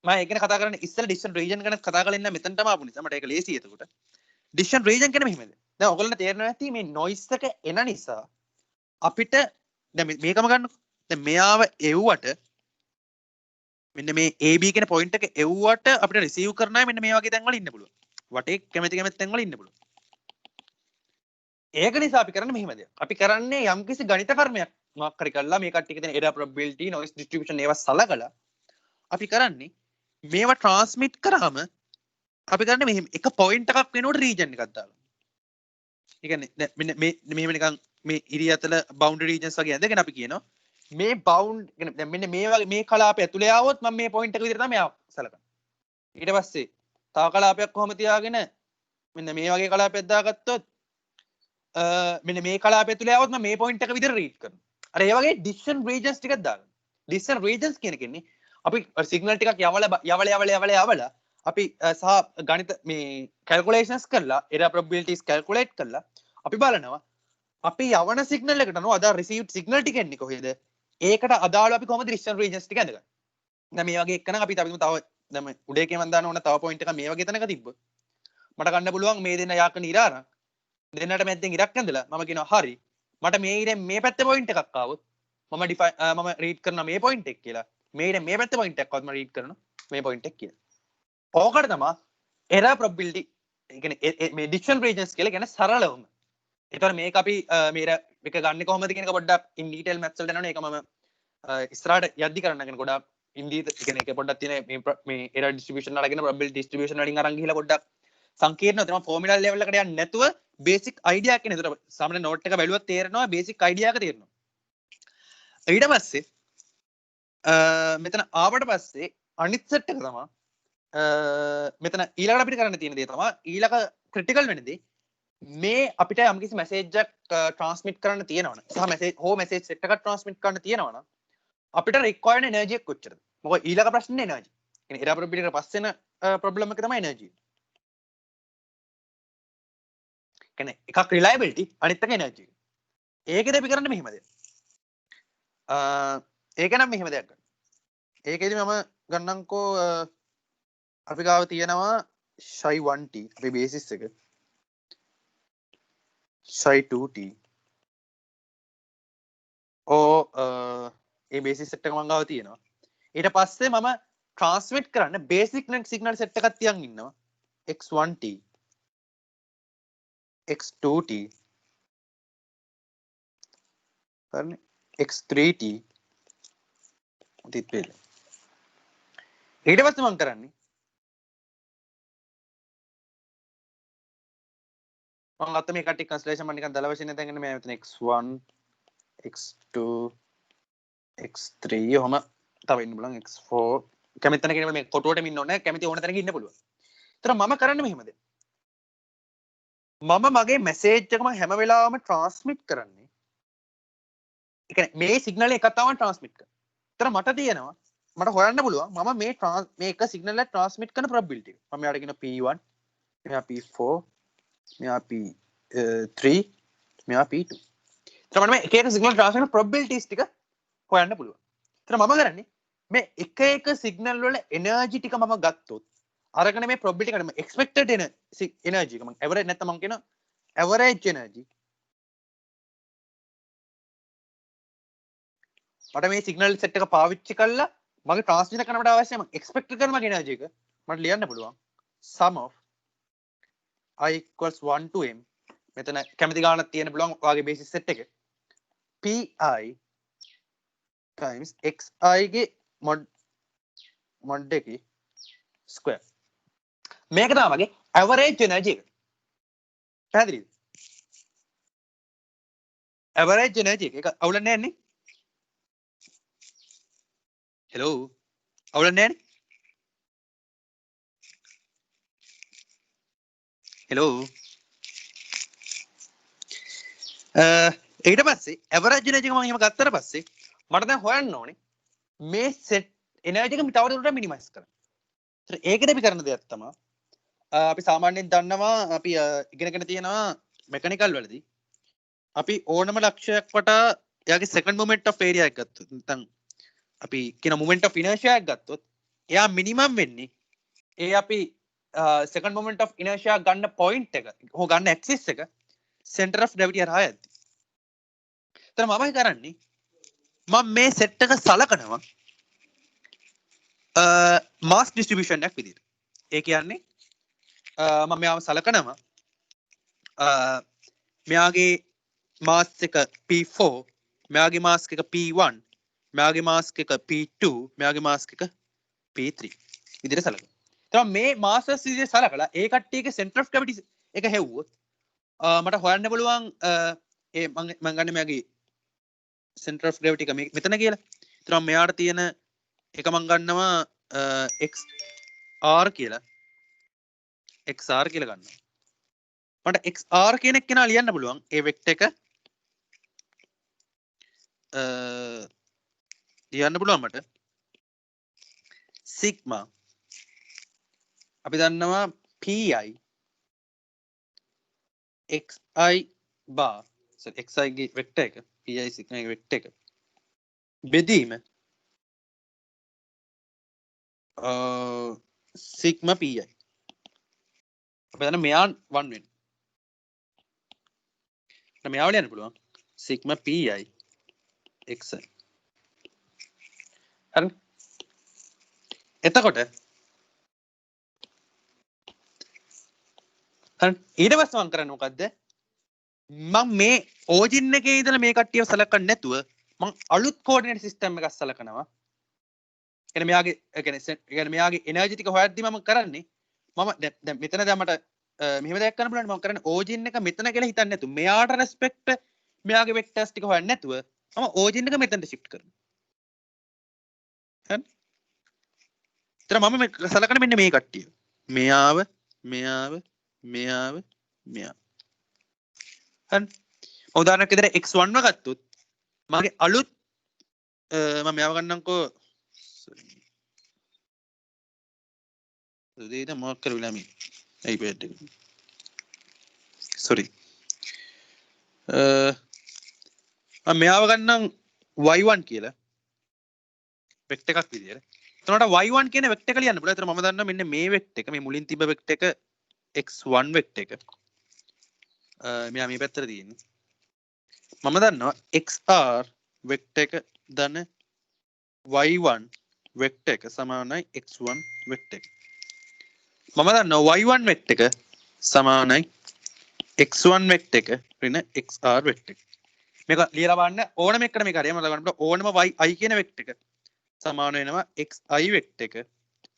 මම ඒක ගැන කතා කරන්නේ ඉස්සෙල්ලා decision region ගැන කතා කරලා ඉන්න මෙතන තමයි ආපු නිසා මට ඒක ලේසියි එතකොට. decision region කියන්නේ මෙහෙමද? දැන් ඔයගොල්ලන්ට තේරෙනවා ඇති මේ noise එක එන නිසා අපිට දැන් මේකම ගන්නකො. දැන් මෙයාව එව්වට මෙන්න මේ AB කියන පොයින්ට් එක එව්වට අපිට රිසීව් කරන්න මෙන්න මේ වගේ තැන් වල ඉන්න පුළුවන්. වටේ කැමති තැන් වල ඉන්න පුළුවන්. ඒක නිසා අපි කරන්නේ මෙහෙම දෙයක්. අපි කරන්නේ යම්කිසි ගණිත කර්මයක් මොකක් හරි කරලා මේ කට්ටියක තියෙන error probability noise distribution ඒවා සලකලා අපි කරන්නේ මේවා transmit කරාම අපි කරන්නේ මෙහෙම එක පොයින්ට් එකක් වෙනකොට region එකක් දාලා. ඒ කියන්නේ මෙන්න මෙහෙම නිකන් මේ ඉරි අතල boundary regions වගේ ඇඳගෙන අපි කියනවා මේ bound කියන්නේ දැන් මෙන්න මේ වගේ මේ කලාපය ඇතුලේ ආවොත් මම මේ පොයින්ට් එක විදිහට තමයි සලකන්නේ. ඊට පස්සේ තව කලාපයක් කොහොම තියාගෙන මෙන්න මේ වගේ කලාපයක් දාගත්තොත් මෙන්න මේ කලාපය තුල આવොත් මම මේ පොයින්ට් එක විදිහට රීඩ් කරනවා. අර ඒ වගේ decision regions ටිකක් දාගන්න. decision regions කියන එකනේ අපි සිග්නල් ටිකක් යවලා අපි සහ ගණිත මේ calculations කරලා error probabilities calculate කරලා අපි බලනවා අපි යවන සිග්නල් එකට අනුව අදාළ received signal ටික එන්නේ කොහෙද? ඒකට අදාළව අපි කොහොමද decision regions ටික ඇඳගන්නේ? දැන් මේ වගේ එක්කනම් අපි තව දැන් උඩේ කියමන් දාන්න ඕන තව පොයින්ට් එකක් මේ වගේ තැනක තිබ්බොත් මට ගන්න පුළුවන් මේ දෙන්න යාකන ඉරාරන් දෙන්නට මැද්දෙන් ඉරක් ඇඳලා මම කියනවා හරි මට මේ ඉරෙන් මේ පැත්තේ පොයින්ට් එකක් ආවොත් මම රීඩ් කරනවා මේ පොයින්ට් එක කියලා මේ ඉරෙන් මේ පැත්තේ පොයින්ට් එකක් ආවොත් මම රීඩ් කරනවා මේ පොයින්ට් එක කියලා. ඕකට තමයි error probability ඒ කියන්නේ මේ decision regions කියලා කියන්නේ සරලවම. ඒතකොට මේක අපි මේ එක ගන්න කොහොමද කියන එක පොඩ්ඩක් in detail maths වලට යනවනේ ඒක මම ඉස්සරහට යද්දි කරන්නගෙන ගොඩාක් in detail ඒ කියන්නේ ඒක පොඩ්ඩක් තියෙන මේ error distribution වලගෙන probability distribution වලින් අරන් ගිහලා පොඩ්ඩක් සංකීර්ණව තමයි ෆෝමියුලා ලෙවල් එකට යන්නේ නැතුව බේසික් අයිඩියා එකක් නේද? සාමාන්‍ය නෝට් එක බැලුවත් තේරෙනවා බේසික් අයිඩියා එක තේරෙනවා. ඊට පස්සේ මෙතන ආවට පස්සේ අනිත් සෙට් එක තමයි මෙතන ඊළඟට අපිට කරන්න තියෙන දේ තමයි ඊළඟ ක්‍රිටිකල් වෙන දේ මේ අපිට යම්කිසි මැසේජ් එකක් ට්‍රාන්ස්මිට් කරන්න තියෙනවනේ සහ මැසේජ් සෙට් එකක් ට්‍රාන්ස්මිට් කරන්න තියෙනවනේ අපිට රික්වයර්ඩ් එනර්ජි එක කොච්චරද? මොකද ඊළඟ ප්‍රශ්නේ එනර්ජි. කියන්නේ error probability එකට පස්සේ එන ප්‍රොබ්ලම් එක තමයි එනර්ජි. කියන්නේ එකක් රිලයබිලිටි අනිත් එක එනර්ජි. ඒකද අපි කරන්නේ මෙහෙම දෙයක්. ඒක නම් මෙහෙම දෙයක් ගන්න. ඒකෙදි මම ගන්නම්කෝ අපි ගාව තියෙනවා shy 1t අපේ බේසිස් එක. shy 2t. ඒ බේසිස් සෙට් එක මම ගාව තියෙනවා. ඊට පස්සේ මම ට්‍රාන්ස්මිට් කරන්න බේසික් සිග්නල් සෙට් එකක් තියන් ඉන්නවා. x1t x2t හරිනේ x3t ඊට පස්සේ මම කරන්නේ මම ගත්ත මේ කට්ටිය කන්ස්ටලේෂන් මම නිකන් දල වශයෙන් දැන්ගෙන මේ මෙතන x1 x2 x3 ඔහම තව ඉන්න පුළුවන් x4 කැමති තැනක ඉන්න මේ කොටුවටම ඉන්න ඕනේ කැමති ඕන තැනක ඉන්න පුළුවන්. ඒතර මම කරන්නේ මෙහෙමද මම මගේ මැසේජ් එක මම හැම වෙලාවෙම ට්‍රාන්ස්මිට් කරන්නේ ඒ කියන්නේ මේ සිග්නල් එකක් තමයි ට්‍රාන්ස්මිට් කරන්නේ. ඒතර මට තියෙනවා මට හොයන්න පුළුවන් මම මේ එක සිග්නල් එක ට්‍රාන්ස්මිට් කරන probability එක. මම යාට කියන p1 මෙයා p4 මෙයා p3 මෙයා p2. ඒතර මම එක එක සිග්නල් ට්‍රාන්ස්මිට් probabilities ටික හොයන්න පුළුවන්. ඒතර මම කරන්නේ මේ එක එක සිග්නල් වල එනර්ජි ටික මම ගත්තොත් අරගෙන මේ probability එකට මම expected එනර්ජි එක මම average නැත්නම් මම කියන average energy මට මේ සිග්නල් සෙට් එක පාවිච්චි කරලා මගේ ට්‍රාන්ස්මිට් කරනවට අවශ්‍ය මම එක්ස්පෙක්ට් කරන මගේ එනර්ජි එක මට ලියන්න පුළුවන් sum of I equals 1 to m මෙතන කැමති ගානක් තියෙන පුළුවන් ඔයාගේ බේසිස් සෙට් එක pi times xi ගේ mod එකේ ස්ක්වයර් මේක තමයි මගේ average energy එක පැහැදිලිද average energy එක අවුලක් නැහැ නේ hello අවුලක් නැහැ නේ hello ඊට පස්සේ average energy එක මම එහෙම ගත්තට පස්සේ මට දැන් හොයන්න ඕනේ මේ set energy එක තව දුරටත් minimize කරන්න. ඒතර ඒකද අපි කරන දෙයක් තමයි අපි සාමාන්‍යයෙන් දන්නවා අපි ඉගෙනගෙන තියෙනවා මෙකැනිකල් වලදී අපි ඕනම ලක්ෂයක් වටා එයාගේ second moment of area එක ගත්තොත් නැත්නම් අපි කියන moment of inertia එක ගත්තොත් එයා minimum වෙන්නේ ඒ අපි second moment of inertia ගන්න point එක හෝ ගන්න axis එක center of gravity හරහා යද්දි. එතන මම කරන්නේ මම මේ set එක සලකනවා මාස් ඩිස්ට්‍රිබියුෂන් එකක් විදිහට. ඒ කියන්නේ මම මෙයාව සලකනවා මෙයාගේ මාස් එක P4, මෙයාගේ මාස් එක P1, මෙයාගේ මාස් එක P2, මෙයාගේ මාස් එක P3 විදිහට සලකනවා. එතකොට මේ මාසස් විදිහට සලකලා ඒ කට්ටියගේ සෙන්ටර් ඔෆ් ග්‍රැවිටි එක හෙව්වොත් මට හොයන්න පුළුවන් ඒ මම ගන්න මෙයාගේ සෙන්ටර් ඔෆ් ග්‍රැවිටි එක මෙතන කියලා. එතකොට මෙයාට තියෙන එක මම ගන්නවා XR කියලා. XR කියලා ගන්නවා. මට XR කියන එක කෙනා ලියන්න පුළුවන් ඒ වෙක්ටර් එක ලියන්න පුළුවන් මට සිග්මා අපි දන්නවා pi xi bar xi ගේ වෙක්ටර් එක pi සිග්මා ගේ වෙක්ටර් එක බෙදීම සිග්මා pi අපි දන්න මෙයා 1 වෙන මෙයාව ලියන්න පුළුවන් සිග්මා pi xi හරි එතකොට ඊට පස්සේ මම කරන්නේ මොකද්ද මම මේ ඕජින් එකේ ඉඳලා මේ කට්ටියව සලකන්නේ නැතුව මම අලුත් කෝඩිනේට් සිස්ටම් එකක් සලකනවා එනේ මෙයාගේ මෙයාගේ එනර්ජි ටික හොයද්දි මම කරන්නේ මම දැන් මෙතන දැන් මට මෙහෙම දෙයක් කරන්න පුළුවන් මම කරන්නේ ඕජින් එක මෙතන කියලා හිතන්නේ නැතුව මෙයාට රෙස්පෙක්ට් මෙයාගේ වෙක්ටර්ස් ටික හොයන්නේ නැතුව මම ඕජින් එක මෙතනට shift කරනවා හරි එතන මම සලකන්නේ මෙන්න මේ කට්ටිය මෙයාව මෙයාව මෙයාව මෙයාව හරි උදාහරණයක් විදිහට x1 ව ගත්තොත් මගේ අලුත් මම මෙයාව ගන්නම්කෝ දෙයිද මොකක් කරවිලා මේ iPad එක sorry මම මෙයාව ගන්නම් y1 කියලා වෙක්ටර් එකක් විදියට එතනට y1 කියන වෙක්ටර් එක ලියන්න පුළුවන්. එතන මම දන්නවා මෙන්න මේ වෙක්ටර් එක මේ මුලින් තිබ්බ වෙක්ටර් එක x1 වෙක්ටර් එක. මෙයා මේ පැත්තට තියෙන්නේ. මම දන්නවා xr වෙක්ටර් එක ධන y1 වෙක්ටර් එක සමානයි x1 වෙක්ටර් එක. මම දන්නවා y1 වෙක්ටර් එක සමානයි x1 වෙක්ටර් එක ඍණ xr වෙක්ටර් එක. මේක ලියලා බලන්න ඕනම එකට මේක හරියම ලගන්න ඕනම y කියන වෙක්ටර් එක සමාන වෙනවා xi වෙක්ටර් එක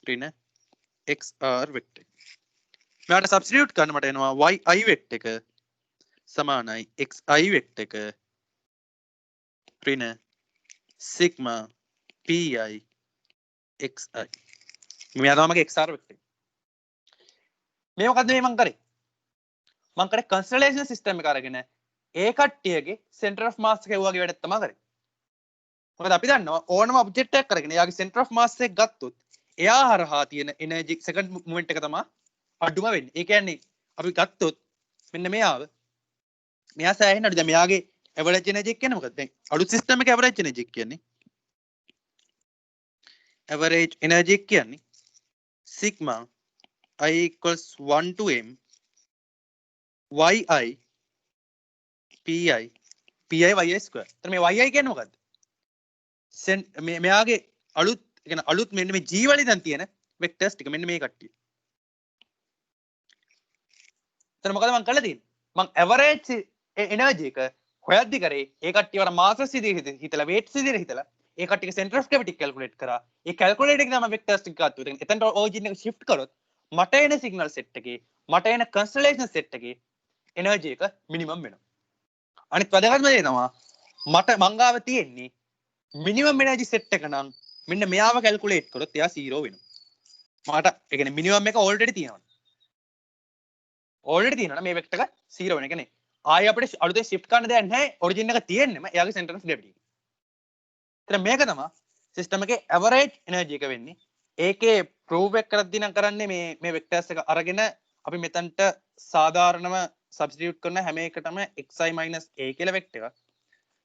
ඍණ xr වෙක්ටර් එක. මෙයාට සබ්ස්ටිටියුට් කරන්න මට එනවා yi වෙක්ටර් එක සමානයි xi වෙක්ටර් එක ඍණ සිග්මා pi xi. මෙයා තමයි මගේ xr වෙක්ටර් එක. මේ මොකද්ද මේ මං කරේ? මං කරේ කන්ස්ටලේෂන් සිස්ටම් එක අරගෙන ඒ කට්ටියගේ සෙන්ටර් ඔෆ් මාස් එක වගේ වැඩක් තමයි කරේ. මොකද අපි දන්නවා ඕනම ඔබ්ජෙක්ට් එකක් අරගෙන එයාගේ සෙන්ටර් ඔෆ් මාස් එක ගත්තොත් එයා හරහා තියෙන එනර්ජි සෙකන්ඩ් මොමන්ට් එක තමයි අඩුම වෙන්නේ. ඒ කියන්නේ අපි ගත්තොත් මෙන්න මෙයා සෑහෙන අඩු. දැන් මෙයාගේ ඇවරේජ් එනර්ජි එක කියන්නේ මොකක්ද? දැන් අලුත් සිස්ටම් එකේ ඇවරේජ් එනර්ජි එක කියන්නේ ඇවරේජ් එනර්ජි එක කියන්නේ sigma I equals 1 to m yi pi yi square. එතන මේ yi කියන්නේ මොකද්ද? මෙයාගේ අලුත් කියන්නේ අලුත් මෙන්න මේ g වල ඉඳන් තියෙන වෙක්ටර්ස් ටික මෙන්න මේ කට්ටිය. එතන මොකද මම කරලා තියෙන්නේ? මම ඇවරේජ් එනර්ජි එක හොයද්දි කරේ ඒ කට්ටිය වර මාසස් විදිහට හිතලා වේට්ස් විදිහට හිතලා ඒ කට්ටියගේ සෙන්ටර් ඔෆ් ග්‍රැවිටි කැල්කියුලේට් කරා. ඒ කැල්කියුලේට් එකේ තමයි වෙක්ටර්ස් ටික ගත්තා. එතනට ඔරිජින් එක shift කරොත් මට එන සිග්නල් සෙට් එකේ මට එන කන්ස්ටලේෂන් සෙට් එකේ එනර්ජි එක මිනිමම් වෙනවා. අනිත් වැදගත්ම දේ තමයි මට මංගාව තියෙන්නේ මිනිමම් එනර්ජි සෙට් එක නම් මෙන්න මෙයාව කැල්කියුලේට් කරොත් එයා 0 වෙනවා. මට ඒ කියන්නේ මිනිමම් එක ඕල්රෙඩි තියෙනවා. ඕල්රෙඩි තියෙනවා මේ වෙක්ටර් එක 0 වෙන. ඒ කියන්නේ ආයෙ අපිට අලුතෙන් shift කරන්න දෙයක් නැහැ. ඔරිජින් එක තියෙන්නම එයාගේ සෙන්ටර් ඔෆ් ග්‍රැවිටි එක. එතන මේක තමයි සිස්ටම් එකේ ඇවරේජ් එනර්ජි එක වෙන්නේ. ඒකේ ප්‍රූව් එක කරද්දී නම් කරන්නේ මේ වෙක්ටර්ස් එක අරගෙන අපි මෙතනට සාධාරණව සබ්ස්ටිටියුට් කරන හැම එකටම xi - a කියලා වෙක්ටර් එකක්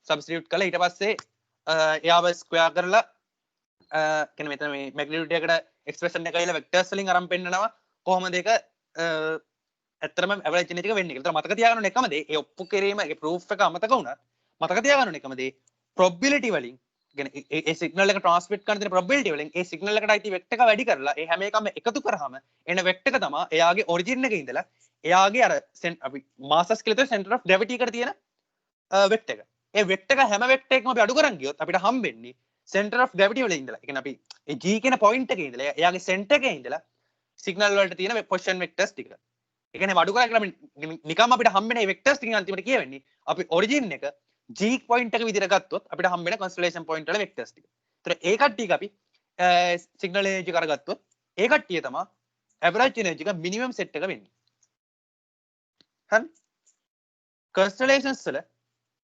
සබ්ස්ටිටියුට් කරලා ඊට පස්සේ එයාව ස්ක්වෙයාර් කරලා කියන්නේ මෙතන මේ මැග්නිටියුඩ් එකට එක්ස්ප්‍රෙෂන් එක කියලා වෙක්ටර්ස් වලින් අරන් පෙන්නනවා කොහොමද ඒක ඇත්තටම ඇවරේජ් එනර්ජි එක වෙන්නේ කියලා. මතක තියාගන්න ඕනේ එකම දේ ඒ ඔප්පු කිරීම ඒ ප්‍රූෆ් එක අමතක වුණත් මතක තියාගන්න ඕනේ එකම දේ probability වලින් ඒ සිගනල් එක ට්‍රාන්ස්මිට් කරන තියෙන probability වලින් ඒ සිගනල් එකට අයිති වෙක්ටර් එක වැඩි කරලා ඒ හැම එකම එකතු කරාම එන වෙක්ටර් එක තමයි එයාගේ ඔරිජින් එකේ ඉඳලා එයාගේ අර අපි මාසස් කියලා තියෙන center of gravity එකට තියෙන වෙක්ටර් එක. ඒ වෙක්ටර් එක හැම වෙක්ටර් එකම අපි අඩු කරන් ගියොත් අපිට හම්බෙන්නේ center of gravity වල ඉඳලා. ඒ කියන්නේ අපි ඒ g කියන point එකේ ඉඳලා එයාගේ center එකේ ඉඳලා සිගනල් වලට තියෙන position vectors ටික. ඒ කියන්නේ අඩු කරලා කියලා නිකම්ම අපිට හම්බෙන මේ වෙක්ටර්ස් ටිකෙන් අන්තිමට කියවෙන්නේ අපි ඔරිජින් එක g point එක විදිහට ගත්තොත් අපිට හම්බෙන constellation point වල වෙක්ටර්ස් ටික. ඒතර ඒ කට්ටියක අපි සිගනල් එනර්ජි කරගත්තොත් ඒ කට්ටිය තමයි average energy එක minimum set එක වෙන්නේ. හරි? constellations වල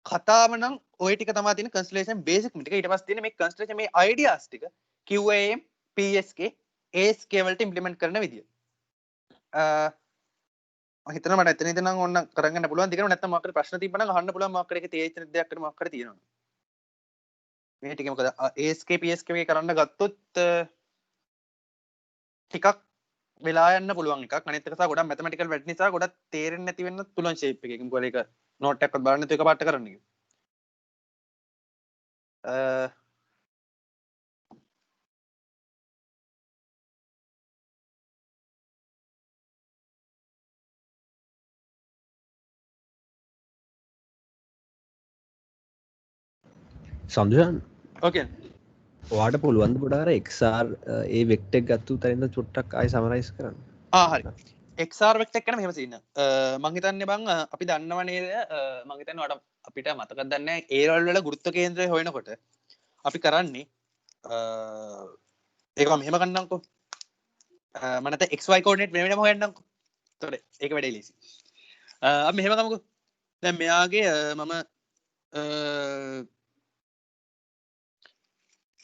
කතාව නම් ওই ටික තමයි තියෙන constellation basic ටික. ඊට පස්සේ තියෙන මේ constellation මේ ideas ටික QAM PSK ASK වලට implement කරන විදිය. හිතන මට එතන ඉඳන් ඕන කරගන්න පුළුවන් දිගට නැත්නම් මොකක් හරි ප්‍රශ්න තිබ්බනම් අහන්න පුළුවන් මොකක් හරි එකේ තේච්ච දෙයක් හරි මොකක් හරි තියෙනවා මේ ටික මොකද ASK PSK එකේ කරන්න ගත්තොත් ටිකක් වෙලා යන්න පුළුවන් එකක් අනිත් එක සා ගොඩක් මැතමැටිකල් වැඩ නිසා ගොඩක් තේරෙන්නේ නැති වෙන්න පුළුවන් ෂේප් එකකින් මොකද ඒක නෝට් එකක්වත් බලන්න නැතුව එකපාරට කරන්න කිව්ව සඳුයන් ඕකේ ඔයාට පුළුවන් පොඩාර XR ඒ වෙක්ටර් එක ගත්තු තැනින්ද චුට්ටක් ආයි සමරයිස් කරන්න. හරි. XR වෙක්ටර් එක ගැන මෙහෙම තියෙනවා. මම හිතන්නේ බං අපි දන්නව නේද මම හිතන්නේ ඔයාලට අපිට මතකද දන්නේ නැහැ ඒ රෝල් වල ගුරුත්ව කේන්ද්‍රය හොයනකොට අපි කරන්නේ ඒක මෙහෙම ගන්නම්කෝ. මම නැත්නම් XY coordinate වෙන වෙනම හොයන්නම්කෝ. එතකොට ඒක වැඩේ ලීසි. අපි මෙහෙම ගමුකෝ. දැන් මෙයාගේ මම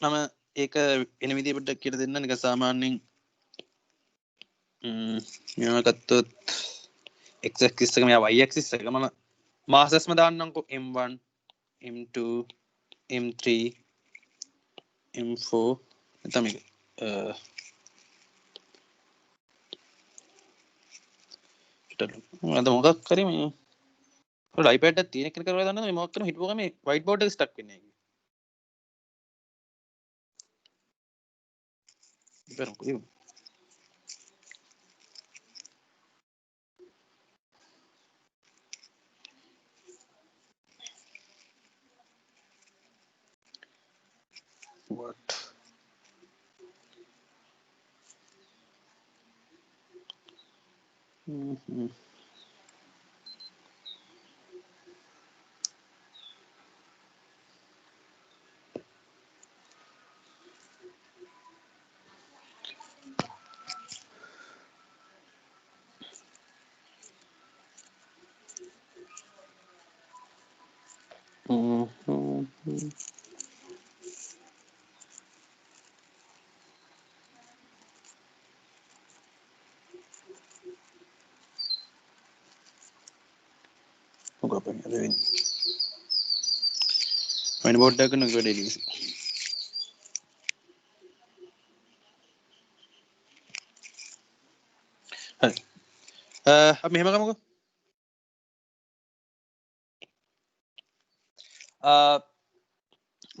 ඒක එන විදිහ පොඩ්ඩක් කියලා දෙන්න නිකන් සාමාන්‍යයෙන් මෙයා ගත්තොත් x axis එක මෙයා y axis එක මම මාසස්ම දාන්නම්කෝ m1 m2 m3 m4 නැත්නම් මේක අද මොකක් කරේ මේ පොඩ iPad එකක් තියෙන කෙනෙක් කරලා දන්නවද මේ මොකක් කරේ හිටපුවා මේ white board එක ස්ටක් වෙන්නේ නැහැ what Main board එක නුක වැඩි ලීසි. හරි. අපි මෙහෙම ගමුකෝ.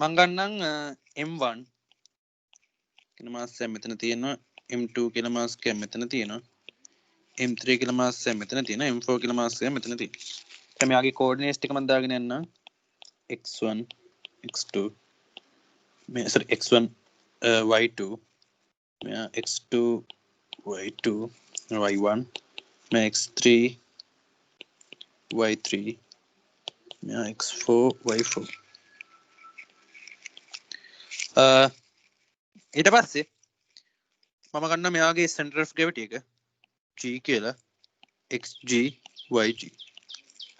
මං ගන්නම් M1 කියන මාස්ක් එක මෙතන තියෙනවා. M2 කියන මාස්ක් එක මෙතන තියෙනවා. M3 කියන මාස්ක් එක මෙතන තියෙනවා. M4 කියන මාස්ක් එක මෙතන තියෙනවා. දැන් මෙයාගේ කෝඩිනේට්ස් ටික මම දාගෙන යන්නම්. x1 x2 මේ sorry x1 y2 මෙයා x2 y2 y1 මෙයා x3 y3 මෙයා x4 y4 ඊට පස්සේ මම ගන්න මෙයාගේ center of gravity එක g කියලා xg yg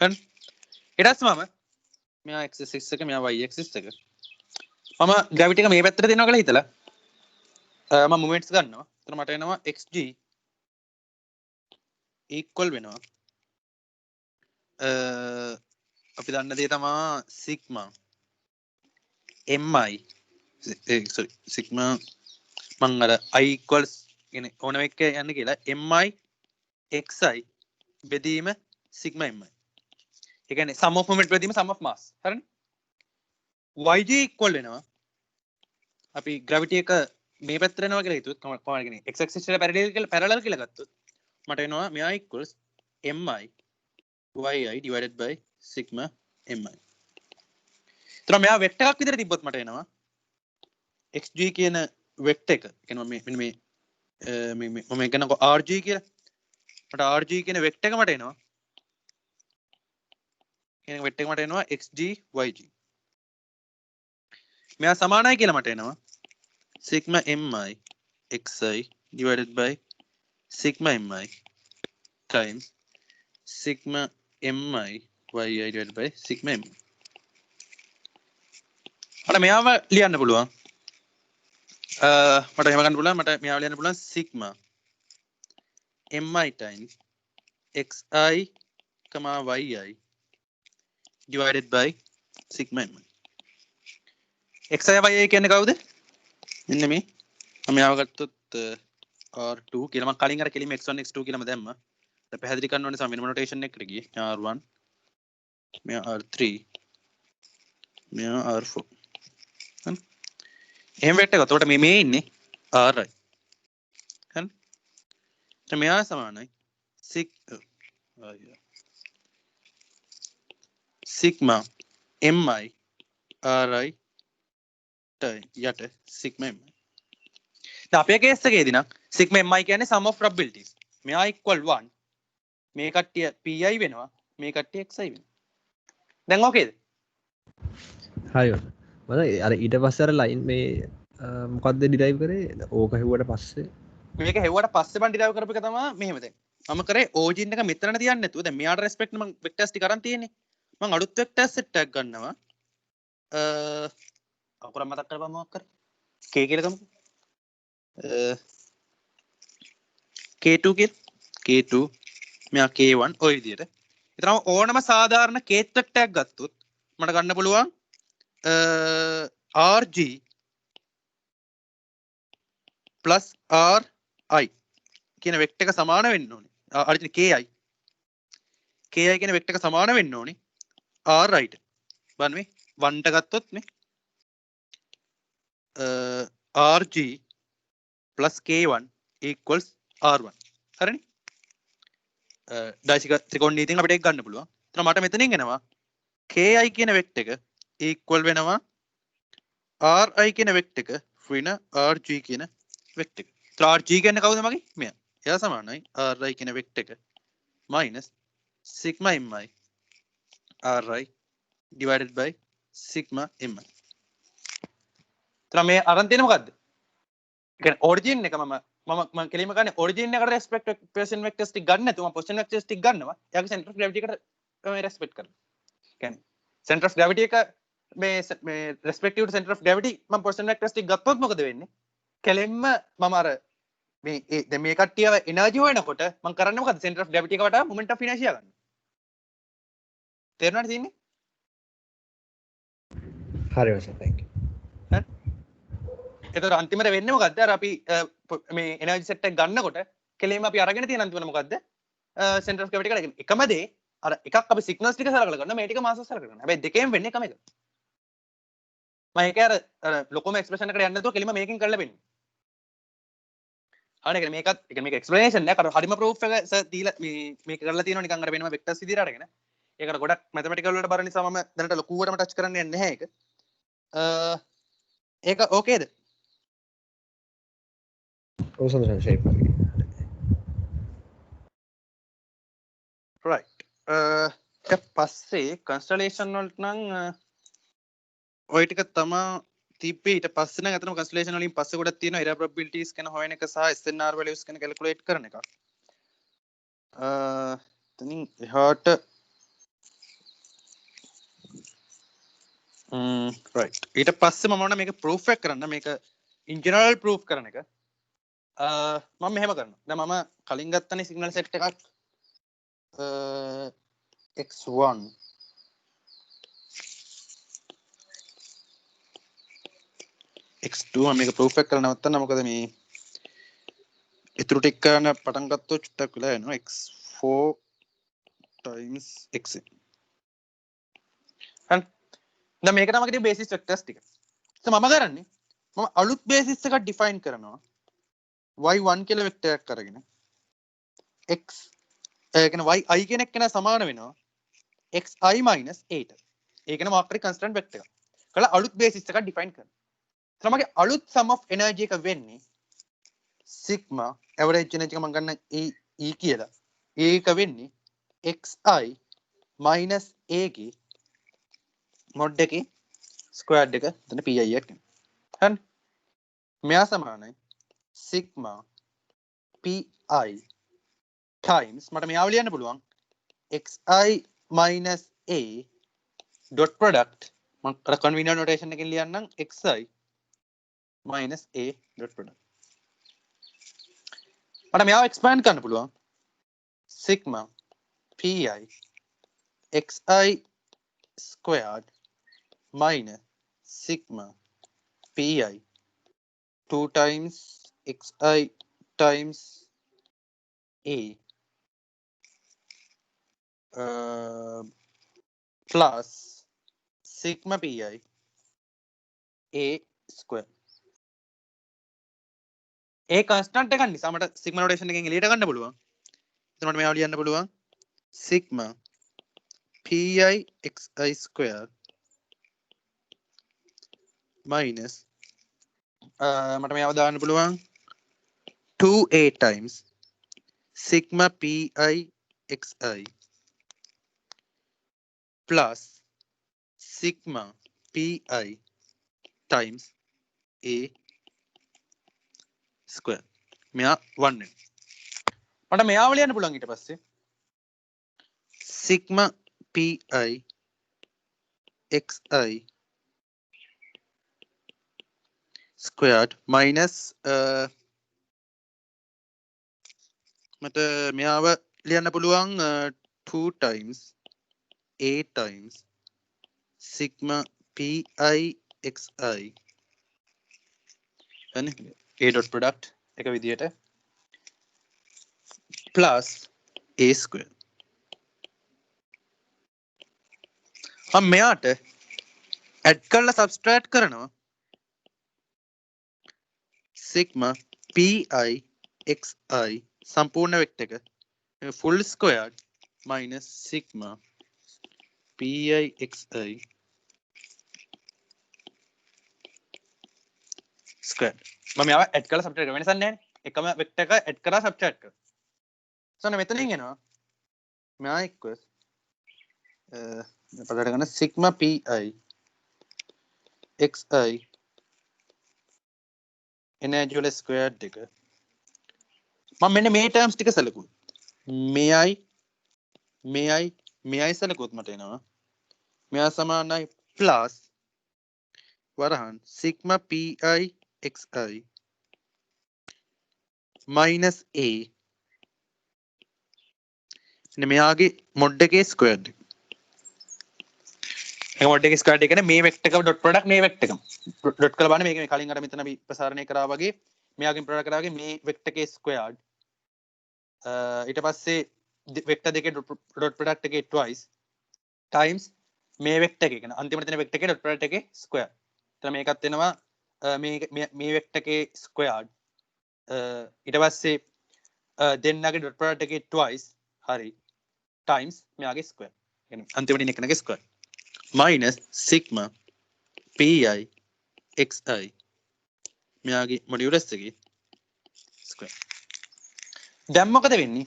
හරි ඊට පස්සේ මම මෙයා x axis එක මෙයා y axis එක මම gravity එක මේ පැත්තට දෙනවා කියලා හිතලා මම moments ගන්නවා. එතන මට එනවා xg equal වෙනවා අපි දන්න දේ තමයි sigma mi sorry sigma මම අර I equals කියන්නේ ඕන එක යන්න කියලා mi xi බෙදීම sigma mi ඒ කියන්නේ sum of moment බෙදීම sum of mass හරිනේ yg equal වෙනවා අපි ග්‍රැවිටි එක මේ පැත්තට යනවා කියලා හිතුවොත් කොහොමද කියන්නේ x axis එකට පැරලල් කියලා ගත්තොත් මට එනවා මෙයා equals mi yi divided by sigma mi. එතන මෙයා වෙක්ටර් එකක් විදිහට තිබ්බොත් මට එනවා xg කියන වෙක්ටර් එක. කියනවා මෙන්න මේ මම කියනකො rg කියලා. මට rg කියන වෙක්ටර් එක මට එනවා. කියන වෙක්ටර් එක මට එනවා xg yg. මෙයා සමානයි කියලා මට එනවා sigma mi xi divided by sigma mi times sigma mi yi divided by sigma mi. අර මෙයාව ලියන්න පුළුවන්. මට එහෙම ගන්න පුළුවන්. මට මෙයාව ලියන්න පුළුවන් sigma mi times xi, yi divided by sigma mi. xi yi කියන්නේ කවුද? මෙන්න මේ මම මෙයාව ගත්තොත් r2 කියලා මම කලින් අර කෙලිම x1 x2 කියලාම දැම්මා. දැන් පැහැදිලි කරන්න ඕනේ සමිනම නොටේෂන් එකට ගියේ. r1 මෙයා r3 මෙයා r4. හරි. එහෙම වෙට් එක. එතකොට මේ ඉන්නේ ri. හරි. දැන් මෙයා සමානයි sigma mi ri යට sigma mi. දැන් අපේ කේස් එකේදී නම් sigma mi කියන්නේ sum of probabilities. මෙයා equal 1. මේ කට්ටිය pi වෙනවා. මේ කට්ටිය xi වෙනවා. දැන් ඕකේද? හරි මම අර ඊට පස්සේ අර ලයින් මේ මොකක්ද ඩිරයිව් කරේ ඕක හෙව්වට පස්සේ මේක හෙව්වට පස්සේ මම ඩිරයිව් කරපු එක තමයි මෙහෙම දැන්. මම කරේ origin එක මෙතන තියන්නේ නැතුව දැන් මෙයාට respect මම vectors ටික අරන් තියෙන්නේ. මම අලුත් vector set එකක් ගන්නවා. අකුර මතක් කරපුවම මොකක් කරේ? k කියලා ගමු. k2 k2 මෙයා k1 ඔය විදියට. ඒතරම ඕනම සාධාරණ kth vector එකක් ගත්තොත් මට ගන්න පුළුවන් rg plus ri කියන වෙක්ටර් එක සමාන වෙන්න ඕනේ. අර ki කියන වෙක්ටර් එක සමාන වෙන්න ඕනේ ri ට. බලන්න මේ 1 ට ගත්තොත් මේ rg plus k1 equals r1. හරිනේ? ඩයිසික ත්‍රිකෝණ නීතියෙන් අපිට ඒක ගන්න පුළුවන්. එතන මට මෙතනින් එනවා ki කියන වෙක්ටර් එක equal වෙනවා ri කියන වෙක්ටර් එක වෙන rg කියන වෙක්ටර් එක. එතන rg කියන්නේ කවුද මගේ? මෙයා. එයා සමානයි ri කියන වෙක්ටර් එක minus sigma mi ri divided by sigma mi. එතන මේ අරන් තියෙන මොකද්ද? ඒ කියන්නේ origin එක මම කෙලින්ම ගන්න origin එකට respect position vectors ටික ගන්න නැතුව මම position vectors ටික ගන්නවා. එයාගේ center of gravity එකට මේ respect කරනවා. කියන්නේ center of gravity එක මේ respective to center of gravity මම position vectors ටික ගත්තොත් මොකද වෙන්නේ? කෙලින්ම මම අර මේ දැන් මේ කට්ටියව එනර්ජි හොයනකොට මම කරන්නේ මොකද්ද? center of gravity එක වටා moment of inertia ගන්න. තේරුණාද තියෙන්නේ? හරි ඔසර් thank you. හරි. එතකොට අන්තිමට වෙන්නේ මොකද්ද? අර අපි මේ එනර්ජි සෙට් එක ගන්නකොට කෙලින්ම අපි අරගෙන තියෙන අන්තිමට මොකද්ද? center of gravity එකට එකම දේ අර එකක් අපි සිග්නල්ස් ටික සලකලා කරනවා මේ ටික මාසස් සලකලා කරනවා. හැබැයි දෙකේම වෙන්නේ එකම එක. මම ඒක අර ලොකෝම එක්ස්ප්‍රෙෂන් එකට යන්න නැතුව කෙලින්ම මේකෙන් කරලා වෙන්නේ. හරි ඒක මේකත් මේක එක්ස්ප්ලනේෂන් නෑ. අර හරිම ප්‍රූෆ් එක සර් දීලා මේක කරලා තියෙනවා නිකන් අර වෙනම වෙක්ටර්ස් විදිහට අරගෙන. ඒකට ගොඩක් මැතමැටිකල් වලට බර නිසා මම දැනට ලොකුවටම ටච් කරන්න යන්නේ නැහැ ඒක. ඒක ඕකේද? ඔසර් ෂේප් කරගන්න. right. ඊට පස්සේ කන්ස්ටලේෂන් වලට නම් ඔය ටික තමයි තිබ්බේ. ඊට පස්සේ නම් අතනම කන්ස්ටලේෂන් වලින් පස්සේ ගොඩක් තියෙනවා error probabilities ගැන හොයන එක සහ SNR values ගැන calculate කරන එක. එතනින් එහාට right. ඊට පස්සේ මම ඕන මේක proof එක කරන්න. මේක in general proof කරන එක. මම මෙහෙම කරනවා. දැන් මම කලින් ගත්තනේ signal set එකක් x1 x2 මම මේක proof එක කරලා නවත්තන්න. මොකද මේ ඉතුරු ටික කරන පටන් ගත්තොත් චුට්ටක් වෙලා යනවා. x4 times xn. හරි. දැන් මේක තමයි මගේ බේසිස් වෙක්ටර්ස් ටික. මම කරන්නේ මම අලුත් බේසිස් එකක් ඩිෆයින් කරනවා y1 කියලා වෙක්ටර් එකක් අරගෙන x ඒ කියන්නේ yi කියන එක සමාන වෙනවා xi - 8ට. ඒ කියන්නේ මාක්‍රි කන්ස්ටන්ට් වෙක්ටර් එක. කළා අලුත් බේසිස් එකක් ඩිෆයින් කරනවා. එතන මගේ අලුත් sum of energy එක වෙන්නේ sigma average energy එක මම ගන්න e කියලා. ඒක වෙන්නේ xi minus a ගේ mod එකේ ස්ක්වයර් එක එතන pi එකක් වෙනවා. හරි. මෙයා සමානයි sigma pi times මට මෙයාව ලියන්න පුළුවන් xi minus a dot product මම අර convenient notation එකෙන් ලියන්නම් xi minus a dot product මට මෙයාව expand කරන්න පුළුවන් sigma pi xi squared minus sigma pi 2 times xi times a plus sigma pi a square a constant එකක් නිසා මට sigma notation එකෙන් එළියට ගන්න පුළුවන්. එතන මට මේවා ලියන්න පුළුවන් sigma pi xi square minus මට මේවා දාන්න පුළුවන් 2a times sigma pi xi plus sigma pi times a square මෙයා 1 වෙනවා. මට මෙයාව ලියන්න පුළුවන් ඊට පස්සේ sigma pi xi squared minus මට මෙයාව ලියන්න පුළුවන් 2 times a times sigma pi xi and a dot product එක විදියට plus a square මම මෙයාට add කරලා subtract කරනවා sigma pi xi සම්පූර්ණ වෙක්ටර් එක full squared minus sigma pi xi squared මම මෙයාව add කරලා subtract කරනවා වෙනසක් නැහැ එකම වෙක්ටර් එක add කරලා subtract කරනවා සොන්න මෙතනින් එනවා මෙයා equals පදයට ගන්න sigma pi xi energy වල squared එක මම මෙන්න මේ terms ටික සැලකුවොත් මෙයයි සැලකුවොත් මට එනවා මෙයා සමානයි plus වරහන් sigma pi xi minus a මෙයාගේ මොඩ් එකේ ස්ක්වයර් එක මොඩ් එකේ ස්ක්වයර් එක කියන්නේ මේ වෙක්ටර් එක ඩොට් ප්‍රොඩක්ට් මේ වෙක්ටර් එක ඩොට් කරලා බලන්න මේක කලින් අර මෙතන අපි ප්‍රසාරණය කරා වගේ මෙයාගෙන් ප්‍රොඩක්ට් කරා වගේ මේ වෙක්ටර් එකේ ස්ක්වයර්ඩ් ඊට පස්සේ වෙක්ටර් දෙකේ ඩොට් ප්‍රොඩක්ට් එකේ twice times මේ වෙක්ටර් එක කියන අන්තිමට තියෙන වෙක්ටර් එකේ ඩොට් ප්‍රොඩක්ට් එකේ ස්ක්වයර්. එතන මේකත් වෙනවා මේ වෙක්ටර් එකේ ස්ක්වයර්ඩ් ඊට පස්සේ දෙන්නගේ ඩොට් ප්‍රොඩක්ට් එකේ twice හරි times මෙයාගේ ස්ක්වයර්. يعني අන්තිමට ඉන්න එකනගේ square minus sigma pi xi මෙයාගේ මොඩියුලස් එකේ ස්ක්වයර්. දැන් මොකද වෙන්නේ?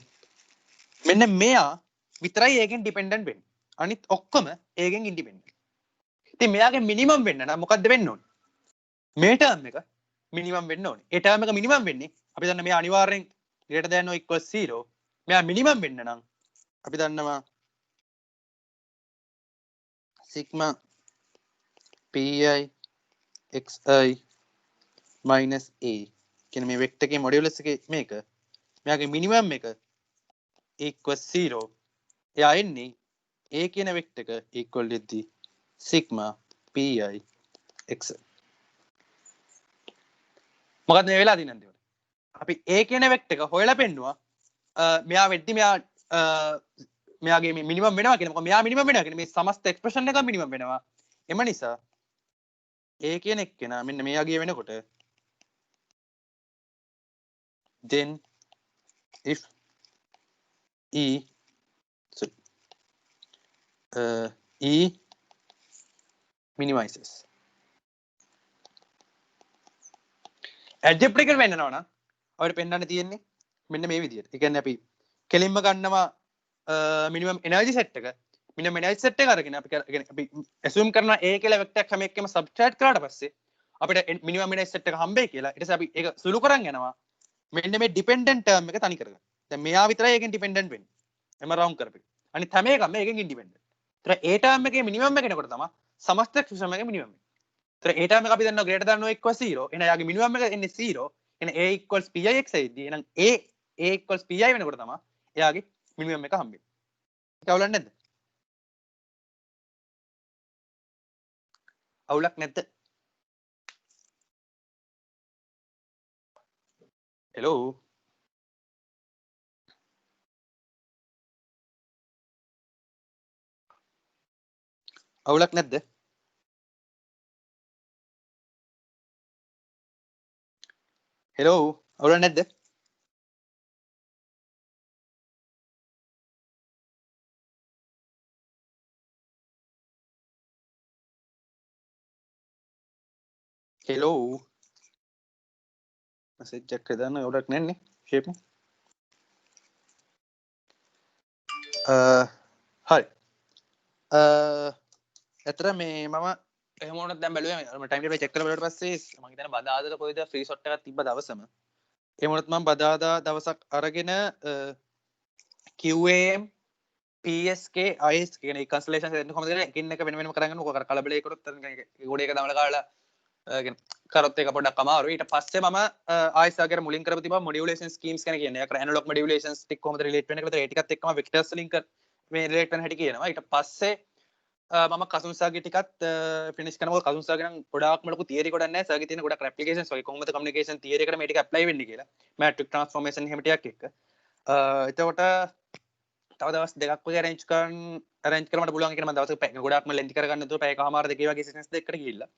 මෙන්න මෙයා විතරයි ඒකෙන් ඩිපෙන්ඩන්ට් වෙන්නේ. අනිත් ඔක්කොම ඒකෙන් ඉන්ඩිපෙන්ඩන්ට්. ඉතින් මෙයාගේ මිනිමම් වෙන්න නම් මොකද්ද වෙන්න ඕනේ? මේ ටර්ම් එක මිනිමම් වෙන්න ඕනේ. ඒ ටර්ම් එක මිනිමම් වෙන්නේ අපි දන්න මෙයා අනිවාර්යෙන් greater than or equals 0. මෙයා මිනිමම් වෙන්න නම් අපි දන්නවා sigma pi xi minus a කියන මේ වෙක්ටර් එකේ මොඩියුලස් එකේ මේක මෙයාගේ මිනිමම් එක equals 0 එයා එන්නේ a කියන වෙක්ටර් එක equal වෙද්දී sigma pi xi මොකද මේ වෙලා තියෙන්නේ අන්තිමට අපි a කියන වෙක්ටර් එක හොයලා පෙන්නුවා මෙයා වෙද්දී මෙයාගේ මිනිමම් වෙනවා කියන මොකද මෙයා මිනිමම් වෙනවා කියන්නේ මේ සමස්ත එක්ස්ප්‍රෙෂන් එක මිනිමම් වෙනවා එම නිසා A කියන එක්කෙනා මෙන්න මෙයාගේ වෙනකොට then if E E minimizes algebraic එක වෙන්නනවා නම් අපිට පෙන්වන්න තියෙන්නේ මෙන්න මේ විදිහට. ඒ කියන්නේ අපි කෙලින්ම ගන්නවා minimum energy set එක. minimum energy set එක අරගෙන අපි assume කරනවා A කියලා vector එකක් හැම එකකම subtract කරාට පස්සේ අපිට minimum energy set එක හම්බෙයි කියලා. ඊට පස්සේ අපි ඒක සුළු කරන් යනවා. මෙන්න මේ dependent term එක තනි කරගන්න. දැන් මෙයා විතරයි එකෙන් dependent වෙන්නේ. එම round කරපෙ. අනිත් හැම එකම මේකෙන් independent. ඒතර A term එකේ minimum එක එනකොට තමයි සමස්ත expression එකේ minimum එක. ඒතර A term එක අපි දන්නවා greater than or equal 0. එහෙනම් යාගේ minimum එක එන්නේ 0. එහෙනම් A equals pi x එද්දී එහෙනම් A equals pi වෙනකොට තමයි එයාගේ minimum එක හම්බෙන්නේ. ඒක අවුලක් නැද්ද? අවුලක් නැද්ද? hello අවුලක් නැද්ද? hello අවුලක් නැද්ද? hello message එකක් දාන්න අවුලක් නැන්නේ shape එක. හරි. ඇතර මේ මම එහෙමනොත් දැන් බැලුවේ මම ටයිම් ටේබල් චෙක් කරලා බලුවට පස්සේ මම හිතන්නේ බදාදා කොයිද ෆ්‍රී ෂොට් එකක් තිබ්බ දවසම. එහෙමනොත් මම බදාදා දවසක් අරගෙන QAM PSK IS කියන ඒ කන්සලේෂන් දෙන්න කොහොමද කියලා එකින් එක වෙන වෙනම කරගෙන ඕක කලබලේ කරොත් ගොඩ එක දමලා කාලා කරොත් එක පොඩ්ඩක් අමාරුයි. ඊට පස්සේ මම ආයිස් ආගර මුලින් කරපු තිබා මොඩියුලේෂන් ස්කීම්ස් කියන කියන්නේ. අර ඇනලොග් මොඩියුලේෂන්ස් ටික කොහොමද රිලේට් වෙන්නේ කියලා ඒ ටිකත් එක්කම වෙක්ටර්ස් වලින් මේ රිලේට් වෙන හැටි කියනවා. ඊට පස්සේ මම කසුන්සාගේ ටිකත් ෆිනිෂ් කරනකොට කසුන්සාගේ නම් ගොඩාක්ම ලොකු තියරි ගොඩක් නැහැ. සර්ගේ තියෙන ගොඩක් ඇප්ලිකේෂන්ස් වගේ කොහොමද කමියුනිකේෂන් තියරි එකට මේ ටික ඇප්ලයි වෙන්නේ කියලා. මැට්‍රික් ට්‍රාන්ස්ෆෝමේෂන් එහෙම ටිකක් එක්ක. එතකොට තව දවස් දෙකක් වගේ arrange කරන්න පුළුවන් කියලා මම දවසක ගොඩාක්ම ලෙන්ති කරගන්න නැතුව පැයකමාර දෙකේ වගේ සෙෂන්ස් දෙකකට ගිහිල්ලා.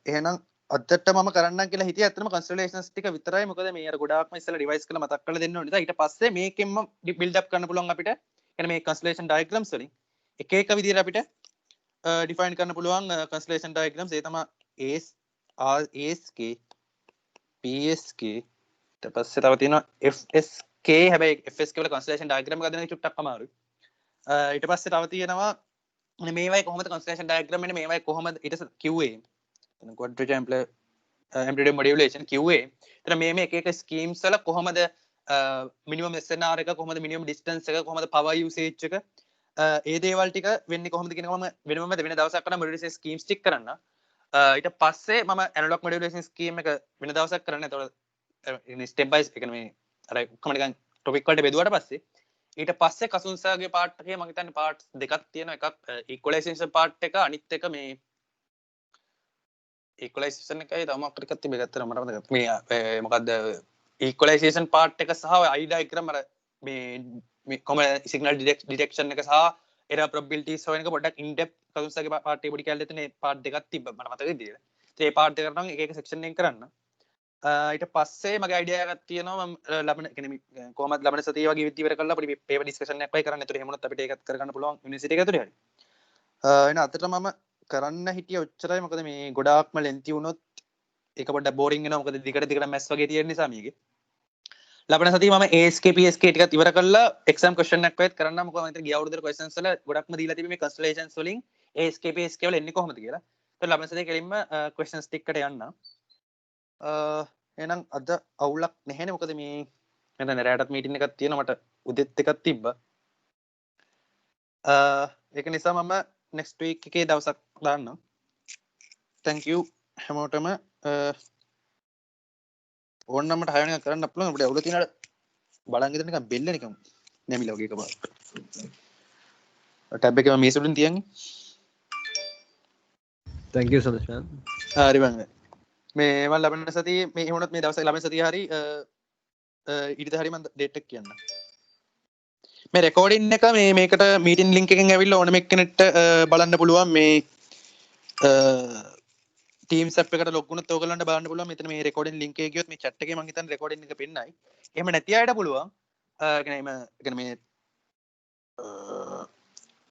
එහෙනම් අදට මම කරන්න කියලා හිතියේ ඇත්තටම කන්සල්ටේෂන්ස් ටික විතරයි. මොකද මේ අර ගොඩාක්ම ඉස්සෙල්ලා ඩිවයිස් කරලා මතක් කරලා දෙන්න ඕනේ. ඊට පස්සේ මේකෙන්ම බිල්ඩ් අප් කරන්න පුළුවන් අපිට. يعني මේ කන්සල්ටේෂන් ඩයග්‍රෑම්ස් වලින් එක එක විදිහට අපිට ඩිෆයින් කරන්න පුළුවන් කන්සල්ටේෂන් ඩයග්‍රෑම්ස්. ඒ තමයි ASK PSK ඊට පස්සේ තව තියෙනවා FSK. හැබැයි FSK වල කන්සල්ටේෂන් ඩයග්‍රෑම් එක හදන්න චුට්ටක් අමාරුයි. ඊට පස්සේ තව තියෙනවා මේවයි කොහොමද කන්සල්ටේෂන් ඩයග්‍රෑම් එන්නේ, මේවයි කොහොමද ඊට QA quadrature amplitude modulation QA. එතන මේ එක එක ස්කීම්ස් වල කොහොමද මිනිමම් SNR එක, කොහොමද මිනිමම් ඩිස්ටන්ස් එක, කොහොමද පවර් යූසේජ් එක, ඒ දේවල් ටික වෙන්නේ කොහොමද කියන එක මම වෙනම වෙන දවසක් කරන මොඩියුලේෂන් ස්කීම්ස් ටික කරන්න. ඊට පස්සේ මම ඇනලොග් මොඩියුලේෂන් ස්කීම් එක වෙන දවසක් කරන්න. එතකොට ස්ටෙප් බයි එක මේ අර ඔක්කොම නිකන් ටොපික් වලට බෙදුවාට පස්සේ ඊට පස්සේ කසුන්සාගේ පාර්ට් එකේ මම හිතන්නේ පාර්ට්ස් දෙකක් තියෙනවා. එකක් ඉක්වලයිසේෂන් පාර්ට් එක, අනිත් එක මේ ඉක්වලයිසේෂන් එකයි තව මොකක්ද එකක් තිබෙ ගත්තා මට මතක. මේ මොකද්ද ඉක්වලයිසේෂන් පාර්ට් එක සහ I ඩයග්‍රෑම් අර මේ කොහොමද සිග්නල් ඩිටෙක්ෂන් එක සහ එරර් ප්‍රොබබිලිටිස් හොයන එක පොඩ්ඩක් ඉන් ඩෙප්ත් කසුන්සාගේ පාර්ට් එක පොඩි කැලේ තියෙන පාර්ට් දෙකක් තිබ්බා මට මතක විදියට. ඒ පාර්ට් දෙක නම් එක එක සෙක්ෂන් එකෙන් කරන්න. ඊට පස්සේ මගේ අයිඩියා එකක් තියෙනවා. මම ලබන කියන්නේ කොහොමද ලබන සතියේ වගේ විදිහට ඉවර කරලා පොඩි පේපර් ඩිස්කෂන් එකක් වගේ කරන්න. ඒතර එහෙම වුණොත් අපිට ඒකත් කරගන්න පුළුවන් යුනිවර්සිටි එක ඇතුලේ හරි. එන අතට මම කරන්න හිටිය ඔච්චරයි. මොකද මේ ගොඩාක්ම ලෙන්ති වුණොත් ඒක පොඩ්ඩක් බෝරින් වෙනවා. මොකද දිගට මැස් වගේ තියෙන නිසා මේකේ. ලබන සතියේ මම ASK PSK ටිකත් ඉවර කරලා එක්සෑම් ක්වෙස්චන් එකක් වේත් කරන්න. මොකද මම හිතන්නේ ගිය අවුරුද්දේ ක්වෙස්චන්ස් වල ගොඩක්ම දීලා තිබෙන්නේ මේ කන්ස්ටලේෂන්ස් වලින් ASK PSK වල එන්නේ කොහොමද කියලා. ඒතර ලබන සතියේ කෙලින්ම ක්වෙස්චන්ස් ටිකකට යන්න. එහෙනම් අද අවුලක් නැහැනේ. මොකද මේ මම රැටත් මීටින් එකක් තියෙනවා. මට උදෙත් එකක් තිබ්බා. ඒක නිසා මම next week එකේ දවසක් දාන්නම්. thank you හැමෝටම. ඕනනම් මට 6 වෙනි කරන්න පුළුවන්. අපිට අවුල තියෙනවාට බලන් ඉඳන් නිකන් බෙල්ල නිකන් නැමිලා වගේ එකපාරට. ටැබ් එකේ මම මේස උඩින් තියන්නේ. thank you සදෂාන්. හරි බං. මේ මම ලබන සතියේ මේ වුණත් මේ දවසේ ලබන සතියේ හරි ඊට හරි මම ඩේට් එක කියන්න. මේ රෙකෝඩින් එක මේකට මීටින් ලින්ක් එකෙන් ඇවිල්ලා ඕනම එක්කෙනෙක්ට බලන්න පුළුවන්. මේ Teams app එකට log වුණොත් ඔයගලන්ට බලන්න පුළුවන් මෙතන මේ recording link එක ගියොත් මේ chat එකේ මම හිතන්නේ recording එක පෙන්නයි. එහෙම නැති අයට පුළුවන්. ඒ කියන්නේ මේ